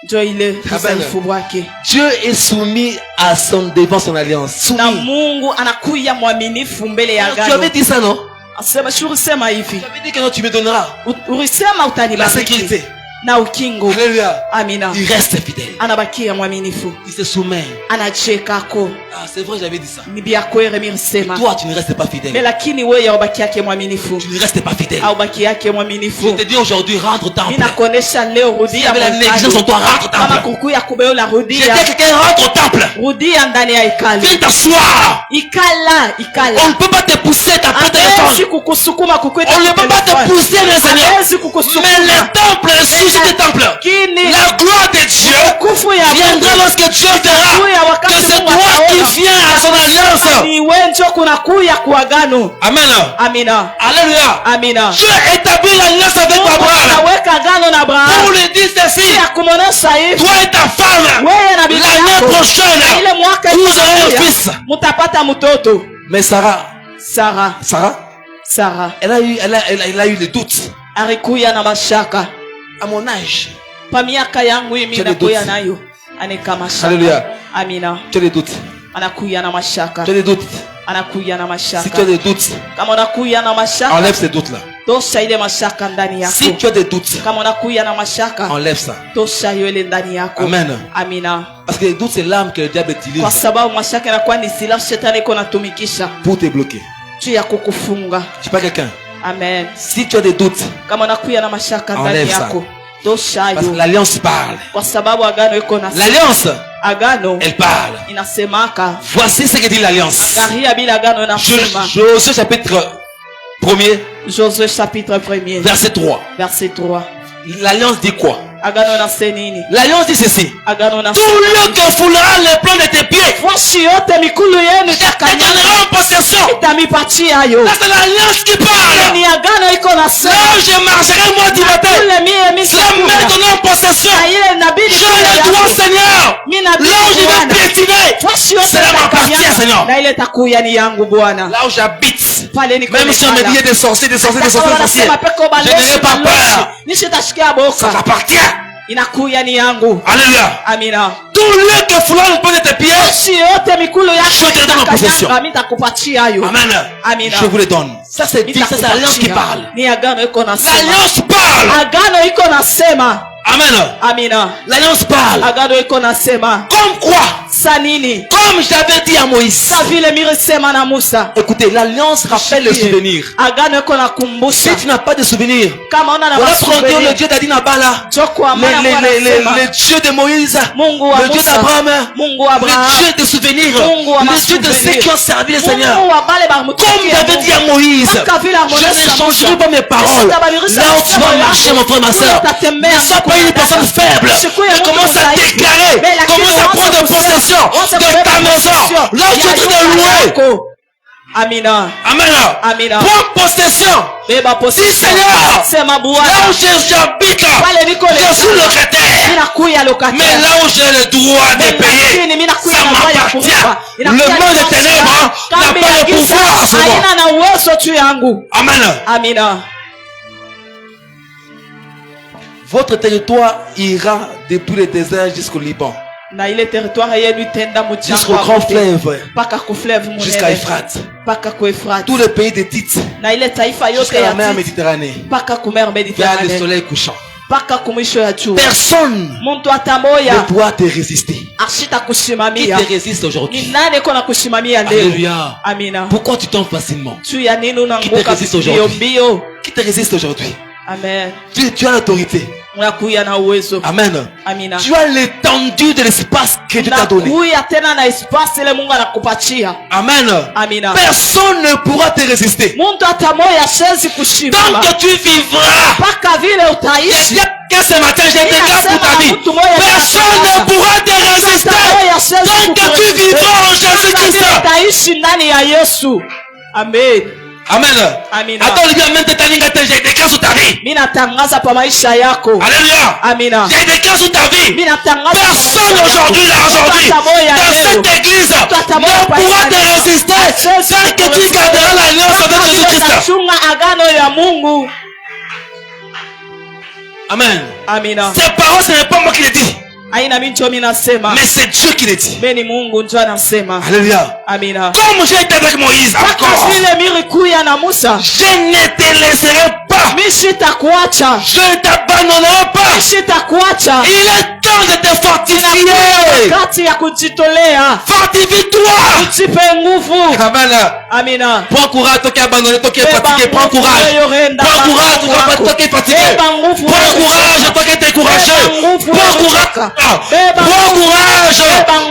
Ndio ile Amen. udhaifu wake. Dieu est soumis à son devant son alliance. Na Soumis. Mungu anakuya mwaminifu mbele ya Tu avais agano. dit ça, non? Asema sema hivi. Tu avais dit que non, tu me donneras Ulisema la utanibariki sécurité. na ukingo. Alléluia. Amina. Il reste fidèle. Anabakia mwaminifu. Il se soumet. Anachekako. Ah, c'est vrai, j'avais dit ça. Ni bia kwere mirsema. Toi, tu ne restes pas Me fidèle. lakini wewe ubaki yake mwaminifu. Tu ne restes pas fidèle. Au baki yake Je mwaminifu. te dis aujourd'hui, rentre au temple. Ninakuonesha leo S'il y rudia avait la négligence en toi, rentre au kama temple. kukuya kubeola Je dis rudia. à quelqu'un, rentre au temple. Rudia ndani ya hekalu. Viens t'asseoir. Ikala, ikala. On ne peut pas te pousser ta porte Hawezi téléphone. kukusukuma kukwita On ne peut pas te pousser, mes Seigneur. Hawezi kukusukuma. Mais le temple, le sujet du temple, Lakini la gloire de Dieu kufu ya viendra Mungu lorsque Dieu verra que c'est toi qui viens à son alliance. ni wewe ndio kunakuya kwa agano. Amen. Amina. Alléluia. Amina. Dieu établit l'alliance avec Abraham. Anaweka agano na Abraham. Pour lui dire ceci. Ya kumwonyesha hivi. Toi et ta femme. Wewe na bibi L'année yako. prochaine. Ile mwaka Vous aurez un itakuja. fils. Mutapata mtoto. Mais Sarah. Elle a eu le doute. Alikuya na mashaka. À mon âge. Pa miaka yangu mimi nakuya nayo. Anika mashaka. Alléluia. Amina. Tu as des doutes. Anakuya na mashaka. Tu as des doutes. Anakuya na mashaka. Si tu as des doutes, kama unakuya na mashaka, enlève ces doutes là. tosha ile mashaka ndani yako. Si tu as des doutes, kama unakuya na mashaka, enlève ça. tosha ile ndani yako. Amen. Amina. Parce que les doutes c'est l'arme que le diable utilise Kwa sababu mashaka inakuwa ni silaha shetani iko natumikisha pour te bloquer. juu ya kukufunga. Je sais pas quelqu'un. Amen. Si tu as des doutes, Kama unakuya na mashaka ndani enlève ça. yako, tosha Parce que hiyo. l'alliance parle. Kwa sababu agano iko na L'alliance, agano elle parle. inasemaka. Voici ce que dit l'alliance. Angalia bila agano inasema. Josué chapitre 1er, Josué chapitre 1er verset 3. verset 3. L'alliance dit quoi? Agano inasema nini? L'alliance dit ceci. Agano Tout inasema lieu que foulera les plans de tes pieds, Washi yote mikulu yenu je te donnerai en possession. itamipatia yo. Ça c'est l'alliance qui parle. Ni agano iko na Là sema. où je marcherai moi du matin, Kule mie c'est me donner en possession. na ile nabidi Je le dois, Seigneur. mimi Là nabidi où je vais Bwana. piétiner, Washi yote c'est là m'appartient, Seigneur. na ile takuya ni yangu Bwana. Là où j'habite, Pale niko même si on me dit des sorciers, des sorciers, sorciers, je n'aurai pas peur. nishitashikia Ça boka. t'appartient. Inakuya ni yangu. Alléluia. Amina. Tout lieu que foulera les plans de tes pieds, Washi yote mikulu yako Je te donne en possession. mimi takupatia yo. Amen. Amina. Je vous les donne. Ça c'est dit, ça c'est l'alliance qui parle. Ni agano iko na sema. L'alliance parle. Agano iko na sema. Amen. Amina. L'alliance parle. Agano iko na sema. Comme quoi? Sa nini? Comme j'avais dit à Moïse. Sa vile mirisema na Musa. Écoutez, l'alliance rappelle les souvenirs. Agano iko na kumbusha. Si tu n'as pas de souvenirs, Kama una na voilà pourquoi Dieu, le masubiri. Dieu d'Adinabala, Joko amana kwa nasema. le Dieu de Moïse, Mungu wa le Dieu Musa. d'Abraham, Mungu wa Abraham. le Dieu des souvenirs, Mungu wa le Dieu de ceux qui ont servi le Seigneur. Mungu wa bale ba Comme mutukia j'avais dit à Moïse, je ne changerai pas mes paroles. Là où tu vas marcher, mon frère, ma soeur, ne sois pas une personne faible. Commence à déclarer, commence à prendre possession de ta maison. Là où tu es en train de louer. Amina. Amen. Amina. Prends possession. Beba Si possession. Seigneur, Sema là Bwana. où j'habite, je suis locataire. Ninakuya lokataire. Mais là où j'ai le droit de payer, ça m'appartient. Le monde des ténèbres n'a pas le pouvoir sur moi. Haina na uwezo juu yangu. Amen. Amina. Votre territoire ira depuis le désert jusqu'au Liban, Na ile territoire yenu tenda jusqu'au mchanga grand fleuve, paka ku fleuve jusqu'à munene Euphrate. paka ku Efrate. Tout le pays de Tite, Na ile taifa yote jusqu'à la ya mer Tite, Méditerranée, paka ku mer vers le Mediterranee soleil couchant. paka ku mwisho ya jua. Personne Muntu ne atamoya pourra te résister. ashita Qui kushimamia. te résiste Ni aujourd'hui? nani kona kushimamia leo? Alléluia. Amina. Pourquoi tu tombes facilement? Tu ya nini Qui te unanguka résiste mbio aujourd'hui? mbio? Qui te résiste aujourd'hui? Amen. Tu as l'autorité. Unakuya na uwezo. Amen. Amina. Tu as l'étendue de l'espace que Dieu t'a donné. Unakuya tena na espace ile Mungu anakupatia. Amen. Amina. Personne ne pourra te résister. Muntu atamoya shezi kushimama. Tant que tu vivras, Paka vile utaishi. que ce matin je déclare pour ta vie, personne ne pourra te résister. Tant que tu vivras en Jésus-Christ. Utaishi ndani ya Yesu. Amen. Amen. Amina. Attends, lui, amen, je déclare sur ta vie. Mimi natangaza pa maisha yako. Alléluia. Amina. Je déclare sur ta vie. Mimi natangaza Personne aujourd'hui, là, aujourd'hui, dans cette église, ne pourra te résister. Tant que tu garderas l'alliance avec Jésus-Christ. Chunga agano ya Mungu. Amen. Amina. Ces paroles, ce n'est pas moi qui les dis, Aina mimi ndio mimi nasema. mais c'est Dieu qui les dit. Mimi ni Mungu ndio anasema. Alléluia. Amina. Comme j'ai été avec Moïse, Paka encore, vile milikuya na Musa. je ne te laisserai pas. Mimi sitakuacha. Je ne t'abandonnerai pas. Sitakuacha. Il est temps de te fortifier. Wakati ya kujitolea. Fortifie-toi. Jipe nguvu. Amen. Amina. Prends courage, toi qui es abandonné, toi qui es fatigué. Prends courage. Prends courage, toi qui es fatigué. Prends courage, toi qui es découragé. Prends courage. Prends courage.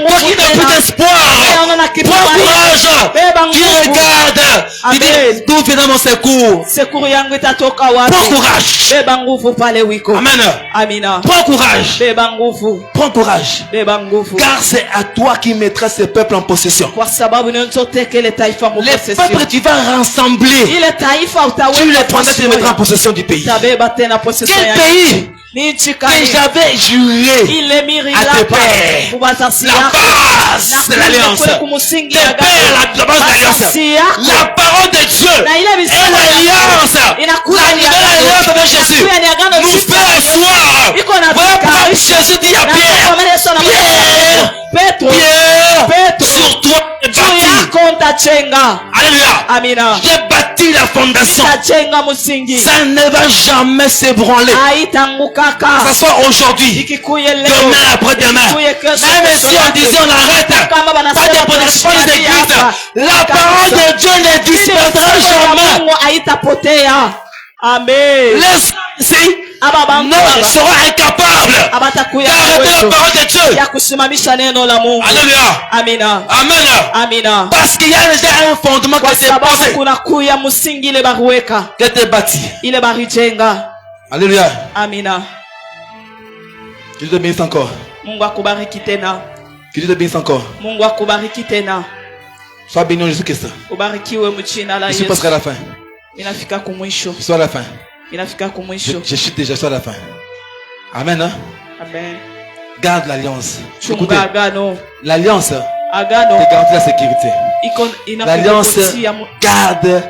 Toi qui n'as plus d'espoir. Prends courage. Qui regarde Il dit, d'où viendra mon secours? Secours yangu itatoka wapi? Prends courage. Beba nguvu pale wiko. Amen. Amina. Prends courage. Beba nguvu. Prends courage. Beba nguvu. Car c'est à toi qui mettras ce peuple en possession. Kwa sababu ni nzoteke ile taifa mu Les possession. peuples tu vas rassembler. Ile taifa utaweka. Tu les prendras, tu les mettras en possession du pays. Tabeba tena possession Quel ya pays ni nchi que kani? j'avais juré Ile miri à tes lapa. pères. Kubazasi La yako. base de l'alliance. Kule kumusingi Tes ya pères, la base de l'alliance. Bazasi yako. La parole de Dieu Na ile et misemo l'alliance. La inakuwa ni nouvelle alliance avec Jésus Inakuwa ni agano nous jipya. fait asseoir. Iko na Voilà pourquoi vikarisha. Jésus dit à Na Pierre, kwa maana Yesu anamwambia Pierre, Petro, Pierre, Petro, sur toi est juu bâti. yako nitachenga. Alléluia. Amina. J'ai bâti la fondation. Nitachenga msingi. Ça ne va jamais s'ébranler. Haitangukaka. Que ce soit aujourd'hui, Ikikuye leo. demain, après-demain. Ikuye kesho. Même si on disait on arrête, Kama pas de protection des églises. La parole de Dieu ne disparaîtra jamais. Mungu haitapotea. Amen. Les ici Aba ne bantu seront incapables abatakuya d'arrêter la parole de Dieu. ya kusimamisha neno la Mungu. Alléluia. Amina. Amen. Amina. Parce qu'il y a déjà un fondement qui Kwa a été sababu posé, kuna kuya msingi ile baruweka. qui a été bâti. Ile barijenga. Alléluia. Amina. Que Dieu te bénisse encore. Mungu akubariki tena. Que Dieu te bénisse encore. Mungu akubariki tena. Sois béni en Jésus-Christ. Ubarikiwe mchina la Je suis Yesu. presque à la fin. Inafika kumwisho. Je suis à la fin. Inafika kumwisho. Je chute déjà, je suis à la fin. Amen. Hein? Amen. Garde l'alliance. Écoutez, Chunga agano. l'alliance Agano te garantit la sécurité. iko L'alliance inakupatia garde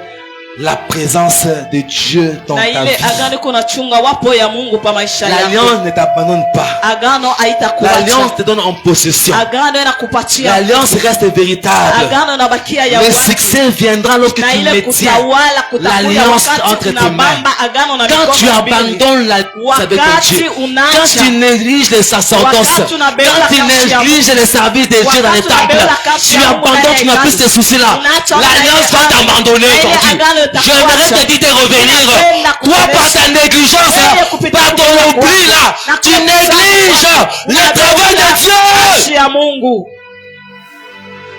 la présence de Dieu dans na ta ile vie. agano iko nachunga wapo ya Mungu pa maisha yako. L'alliance ne t'abandonne pas. Agano haitakuacha. L'alliance te donne en possession. Agano inakupatia. L'alliance reste véritable. Agano inabakia ya Le watu. succès viendra lorsque Na tu ile maintiens kutawala kutakuja l'alliance wakati entre tes mains. unabamba agano na Quand mikono tu mbili. abandonnes l'alliance avec ton Wakati Dieu, unaacha. quand tu négliges les sacerdoces, Wakati unabeba quand tu kazi ya négliges les services de Dieu dans les Wakati temples, unabeba kazi tu ya Mungu abandonnes, ndani tu ya n'as plus hekalu. ces soucis-là. Unaacha L'alliance va ndani ya t'abandonner hekalu. aujourd'hui. Ile agano itakuacha. J'aimerais te dire de revenir. Napenda Toi, par ta négligence, par ton oubli là, tu négliges le travail de Kazi Dieu. ya Mungu.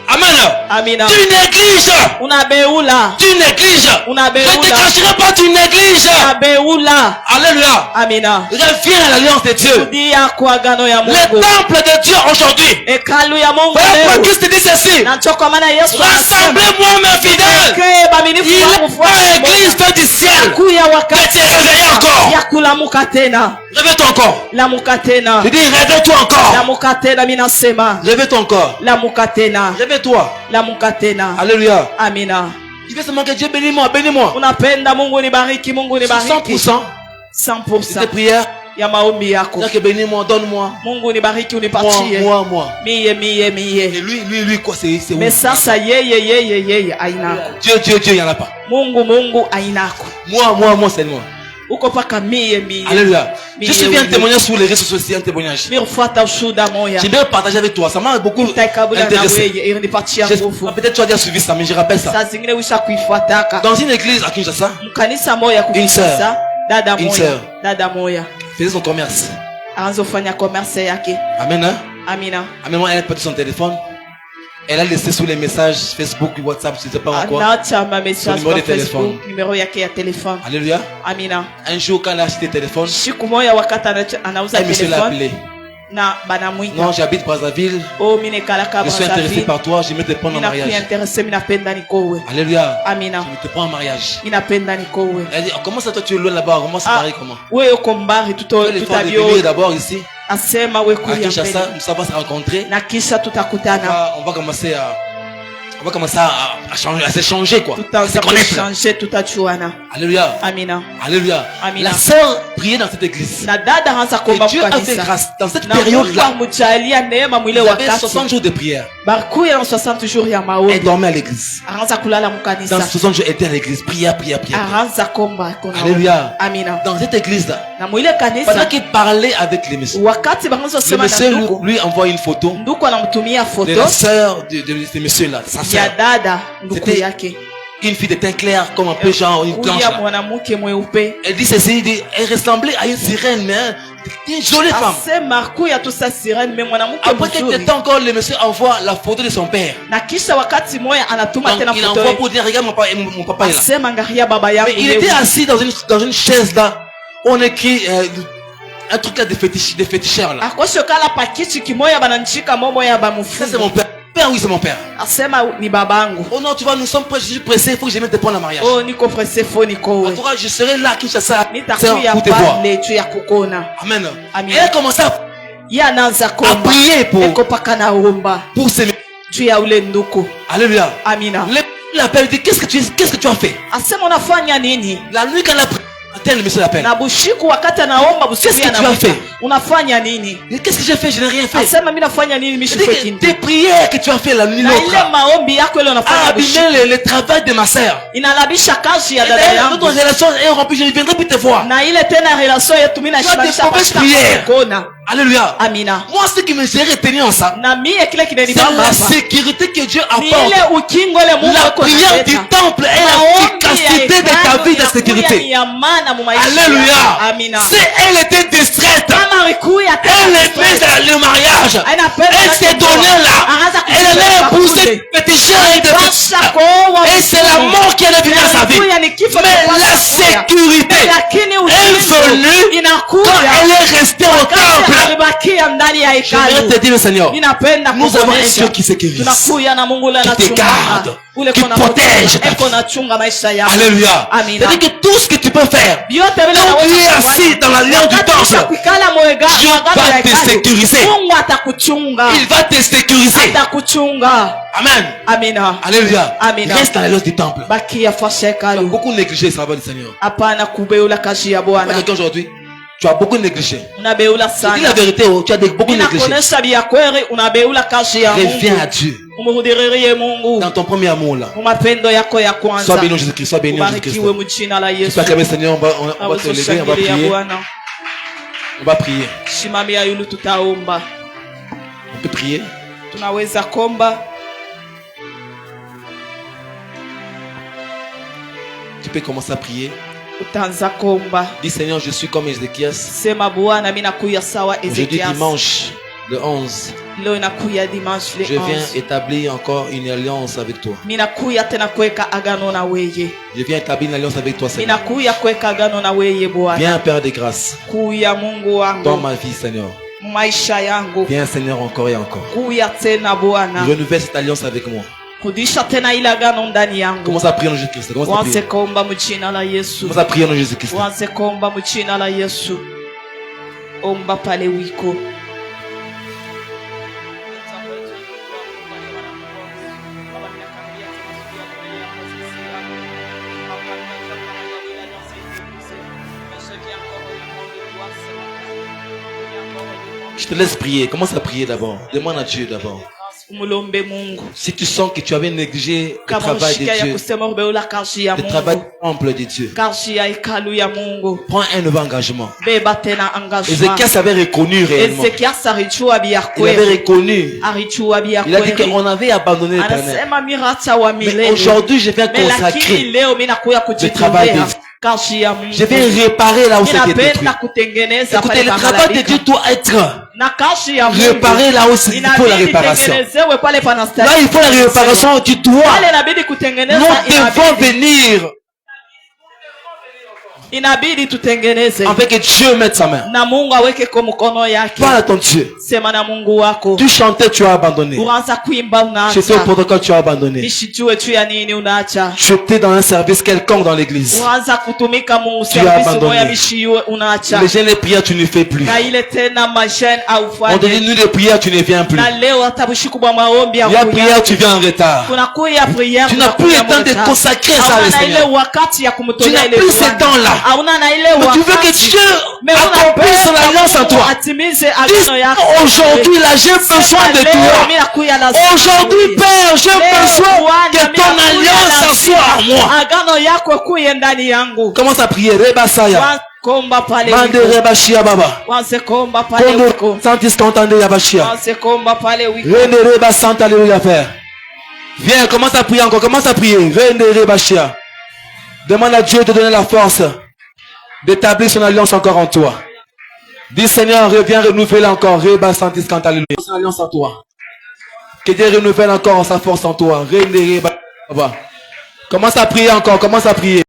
Amen. Amina. Tu négliges. Unabeula. Tu négliges. Unabeula. Je ne te cacherai pas, tu négliges. Unabeula. Alléluia. Amina. Reviens à l'alliance de Dieu. Rudia kwa agano ya Le Mungu. temple de Dieu aujourd'hui. Hekalu ya Mungu Voilà pourquoi leo. Christ dit ceci. Na ndio kwa maana Yesu anasema, Rassemblez-moi mes fidèles. "Ke baminifu Il wangu est fuata pas église fait du ciel. kuya Que wakati tu réveilles encore. ya kulamuka tena. Réveille-toi encore. Lamuka tena. Je dis réveille-toi encore. Lamuka tena mimi nasema. Réveille-toi encore. Lamuka tena. Réveille-toi. Lamuka tena. Alléluia. Amina. Je vais seulement que Dieu bénis-moi, bénis-moi. Unapenda Mungu nibariki, Mungu nibariki. 100% de 100% tes prières. ya maombi yako. Dire que bénis-moi, donne-moi. Mungu nibariki Moi, unipatie. moi. Miye Et miye. lui, quoi, c'est où? Mais sasa yeye ainako. Dieu, il n'y en a pas. Mungu ainako. Moi, c'est moi. Uko paka miye. Alléluia. Je suis Miye, un témoignage sur les réseaux sociaux, un témoignage. Mirufuata ushuda moya. J'ai bien partagé avec toi. Ça m'a beaucoup Utaikabula na intéressé. wewe irinipatia nguvu. Peut-être tu as déjà suivi ça, mais je rappelle ça. Saa zingine wisha kuifuataka. Dans une église à Kinshasa, Mkanisa moya kufuata dada Une moya. sœur. Dada moya. faisait son commerce. Anzofanya commerce yake. Amen. Hein? Amina. Amen. Elle a perdu son téléphone. Elle a laissé sur les messages Facebook, WhatsApp, je ne sais pas encore. Anaacha ma message numéro de kwa téléphone. Facebook, numéro yake ya telefone. Alléluia. Amina. Un jour, quand elle a acheté le téléphone, Siku moya wakati anauza un monsieur l'a telefone appelé. na banamuita. Non, j'habite Brazzaville. Oh mine kalaka Je suis intéressé Brazzaville. par toi. Je vais te prendre en Mina mariage. kuinteresse minapenda nikowe. Alléluia. Amina. Je vais te prendre en mariage. Minapenda nikowe. Elle dit, comment ça, toi, tu es loin là-bas? Comment c'est pareil? Comment? Wewe uko mbari Elle est forte de venir tutabio. d'abord ici. Asema we À kuya Kinshasa, mbele. nous savons se rencontrer. Na kisha tutakutana. On va commencer à changer, à s'échanger, quoi. À se Tutaanza connaître. kuchanger, tutachuana. Alléluia. Amina. Alléluia. Amina. La sœur priait dans cette église. Na dada anza Et kuomba Dieu a fait kanisa. grâce. Dans cette Na Mungu période-là, amujalia neema mwile vous avez 60 wakati. jours de prière. Barikuya na 60 jours ya Elle maombi. dormait à l'église. Aranza kulala Dans mukanisa. 60 jours, elle était à l'église. Prière. Aranza komba kuna. Alléluia. Amina. Dans cette église-là, Na mwile pendant kanisa qu'il parlait avec les messieurs, wakati bangazo le sema na monsieur ndugu. lui envoie une photo Ndugu anamtumia de photo la sœur de ce monsieur-là, sa ya sœur. dada ndugu C'était- yake. Une fille de teint clair, comme un peu genre une blanche. kuya Là. mwanamke mweupe. Elle dit ceci, elle ressemblait à une sirène, mais une jolie femme. Asema kuya tu sa sirene me mwanamke Après quelques mzuri. temps encore, le monsieur envoie la photo de son père. Na kisha wakati moya anatuma Donc, tena il foto. envoie pour dire, regarde mon papa est là. Asema ngaria baba yangu. Mais il était assis dans une chaise là. On écrit un truc là de féticheurs là. Akosho kala pakichi kimoya bananchika momo ya Ça bamufungu. c'est mon père. Père, oui, c'est mon père. Asema ni babangu. Oh non, tu vois, nous sommes prêts, je suis pressé, il faut que je mette des points en mariage. Oh niko presse fo niko En we. tout cas, je serai là, Kinshasa, Nitakuya pour te voir. pale tu ya kukona. Amen. Amen. Et elle commence à Ye anaanza komba. prier pour Eko paka naomba. ces... Tu ya ule nduku. Alléluia. Amina. L'appelle, dit, qu'est-ce que tu as fait? Asema unafanya nini? La nuit quand elle a prié, le monsieur l'appelle. Na bushiku wakati anaomba busiku Qu'est-ce que tu as anamuita. fait? Unafanya nini? Mais qu'est-ce que j'ai fait? Je n'ai rien fait. Asema mimi nafanya nini C'est mishifwe kintu? des prières que tu as fait la nuit Na l'autre ile maombi yako ile a unafanya bushiku. abîmé le travail de ma sœur. Inalabisha kazi ya Et dada d'ailleurs, yangu. notre relation est rompue, je viendrai pour te voir. Na ile tena relation yetu mimi Tu as des nashimanisha mauvaises prières. kona. Alléluia. Amina. Moi, ce qui me j'ai retenu en ça, Na mie kile c'est kinanibamba la hapa. sécurité que Dieu Ni apporte. ile ukingo ile Mungu La ako prière du analeta. temple est l'efficacité de ta vie de sécurité. Alléluia. Amina. Si elle était distraite, Kama alikuya elle aimait le mariage, elle s'est donnée là, elle allait épouser pétition et de et c'est la mort qui allait venir à sa vie. Mais la sécurité est venue quand elle est restée au temple. J'aimerais te dire, le Seigneur, nous avons un Dieu qui sécurise, qui te garde, qui te protège. Alléluia. C'est-à-dire que tout ce que tu peux faire, quand tu es assis dans la ligne du temple, Dieu va te sécuriser. Il va te sécuriser. Amen. Amina. Alléluia. Amina. Reste dans la ligne du temple. Bakia fashe kalu. Beaucoup négligé le travail du Seigneur. Hapana kubeula kazi ya Bwana. Quelqu'un aujourd'hui, tu as beaucoup négligé. Unabeula Dis la sana. vérité, tu as beaucoup négligé. Ninakuonesha bia kweli unabeula kazi ya Mungu. Reviens à Dieu. Umrudirie Mungu. Dans ton premier amour là. Mapendo yako ya Sois kwanza. béni Jésus-Christ, sois béni Jésus-Christ. Ubarikiwe mjina la Tu Yesu. peux acclamer le Seigneur, on va se lever, on va prier. On va prier. Simamia yulu tutaomba. On peut prier. Tunaweza komba. Tu peux commencer à prier. Utaanza komba. Dis Seigneur, je suis comme Ézéchias. Sema Bwana mimi nakuya sawa Aujourd'hui Ezekias. dimanche, le 11, Leo nakuya dimanche le je viens 11. établir encore une alliance avec toi. Mimi nakuya tena kuweka agano na weye. Je viens établir une alliance avec toi, Mimi Seigneur. nakuya kuweka agano na weye Bwana. Viens, Père de grâce, Kuya Mungu dans wangu. ma vie, Seigneur. Maisha yangu. Viens, Seigneur, encore et encore. Kuya tena Bwana. Renouvelle cette alliance avec moi. Rudisha tena ile agano ndani yangu. Commence à prier en Jésus-Christ. Commence à Wanze prier. komba mjina la Yesu. Commence à prier en Jésus-Christ. Wanze komba mjina la Yesu. Omba pale wiko. Je te laisse prier. Commence à prier d'abord. Demande à Dieu d'abord. Umulombe Mungu. Si tu sens que tu avais négligé le Kama travail de ushika ya Dieu, kusema ubeula kazi ya le travail Mungu. du temple de Dieu, Kazi ya hekalu ya Mungu. prends un nouveau engagement. Beba tena engagement. Ézéchias avait reconnu réellement. Ezekias arijua bia Il avait kweli. reconnu. Arijua bia Il a dit kweli. qu'on avait abandonné l'éternel. Anasema miracha wa Mais milele. aujourd'hui, je viens Mais lakini consacrer. leo mimi nakuya travail kujitolea de- kazi ya Mungu. Je viens réparer là où c'était détruit. Ninapenda kutengeneza Écoutez, pale le travail de Dieu doit être na kazi ya Mungu. réparé là où il faut la Inabidi réparation. tengenezewe pale Là, panastahili. il faut la réparation. Tu dois. Pale inabidi kutengeneza, Nous devons venir inabidi tutengeneze. afin que Dieu mette sa main. Na Mungu aweke kwa mkono yake. Parle à ton Dieu. Sema na Mungu wako. Tu chantais, tu as abandonné. Uanza kuimba J'étais au unaacha. protocole, tu as abandonné. Nishijue tu ya nini unaacha. Tu étais dans un service quelconque dans l'église. Uanza kutumika Mungu Tu as service abandonné. moya mishiwe unaacha. Les jeunes, les prières, tu ne fais plus. Na ile tena mashine On te dit, aufanye. nous, les prières, tu ne viens plus. Na leo hata bushiku bwa maombi Il y a prière, tu viens en retard. kunakuya prière. Tu n'as plus le temps de consacrer ça à Hauna na ile Seigneur. wakati ya Tu kumtolea n'as ile plus ce Bwana. temps-là. Hauna na ile Mais tu veux que wakati. Dieu Mais accomplisse son unapenda alliance en Mungu toi. atimize Dis, agano yako. aujourd'hui, là, j'ai besoin de toi. Aujourd'hui, Père, j'ai besoin que ton alliance soit en moi. agano yako kuye ndani yangu. Commence à prier. Reba Saya. Komba pale Mande wiko. Reba Shia Baba. Wanse komba pale wiko. Kondo Santis Kantande Yabashia. Wanse komba pale wiko. Rene Reba Santa Alléluia Père. Viens, commence à prier encore. Commence à prier. Demande à Dieu de donner la force d'établir son alliance encore en toi. Dis Seigneur, reviens renouveler encore. Son alliance en toi. Que Dieu renouvelle encore sa force en toi. Commence à prier encore. Commence à prier.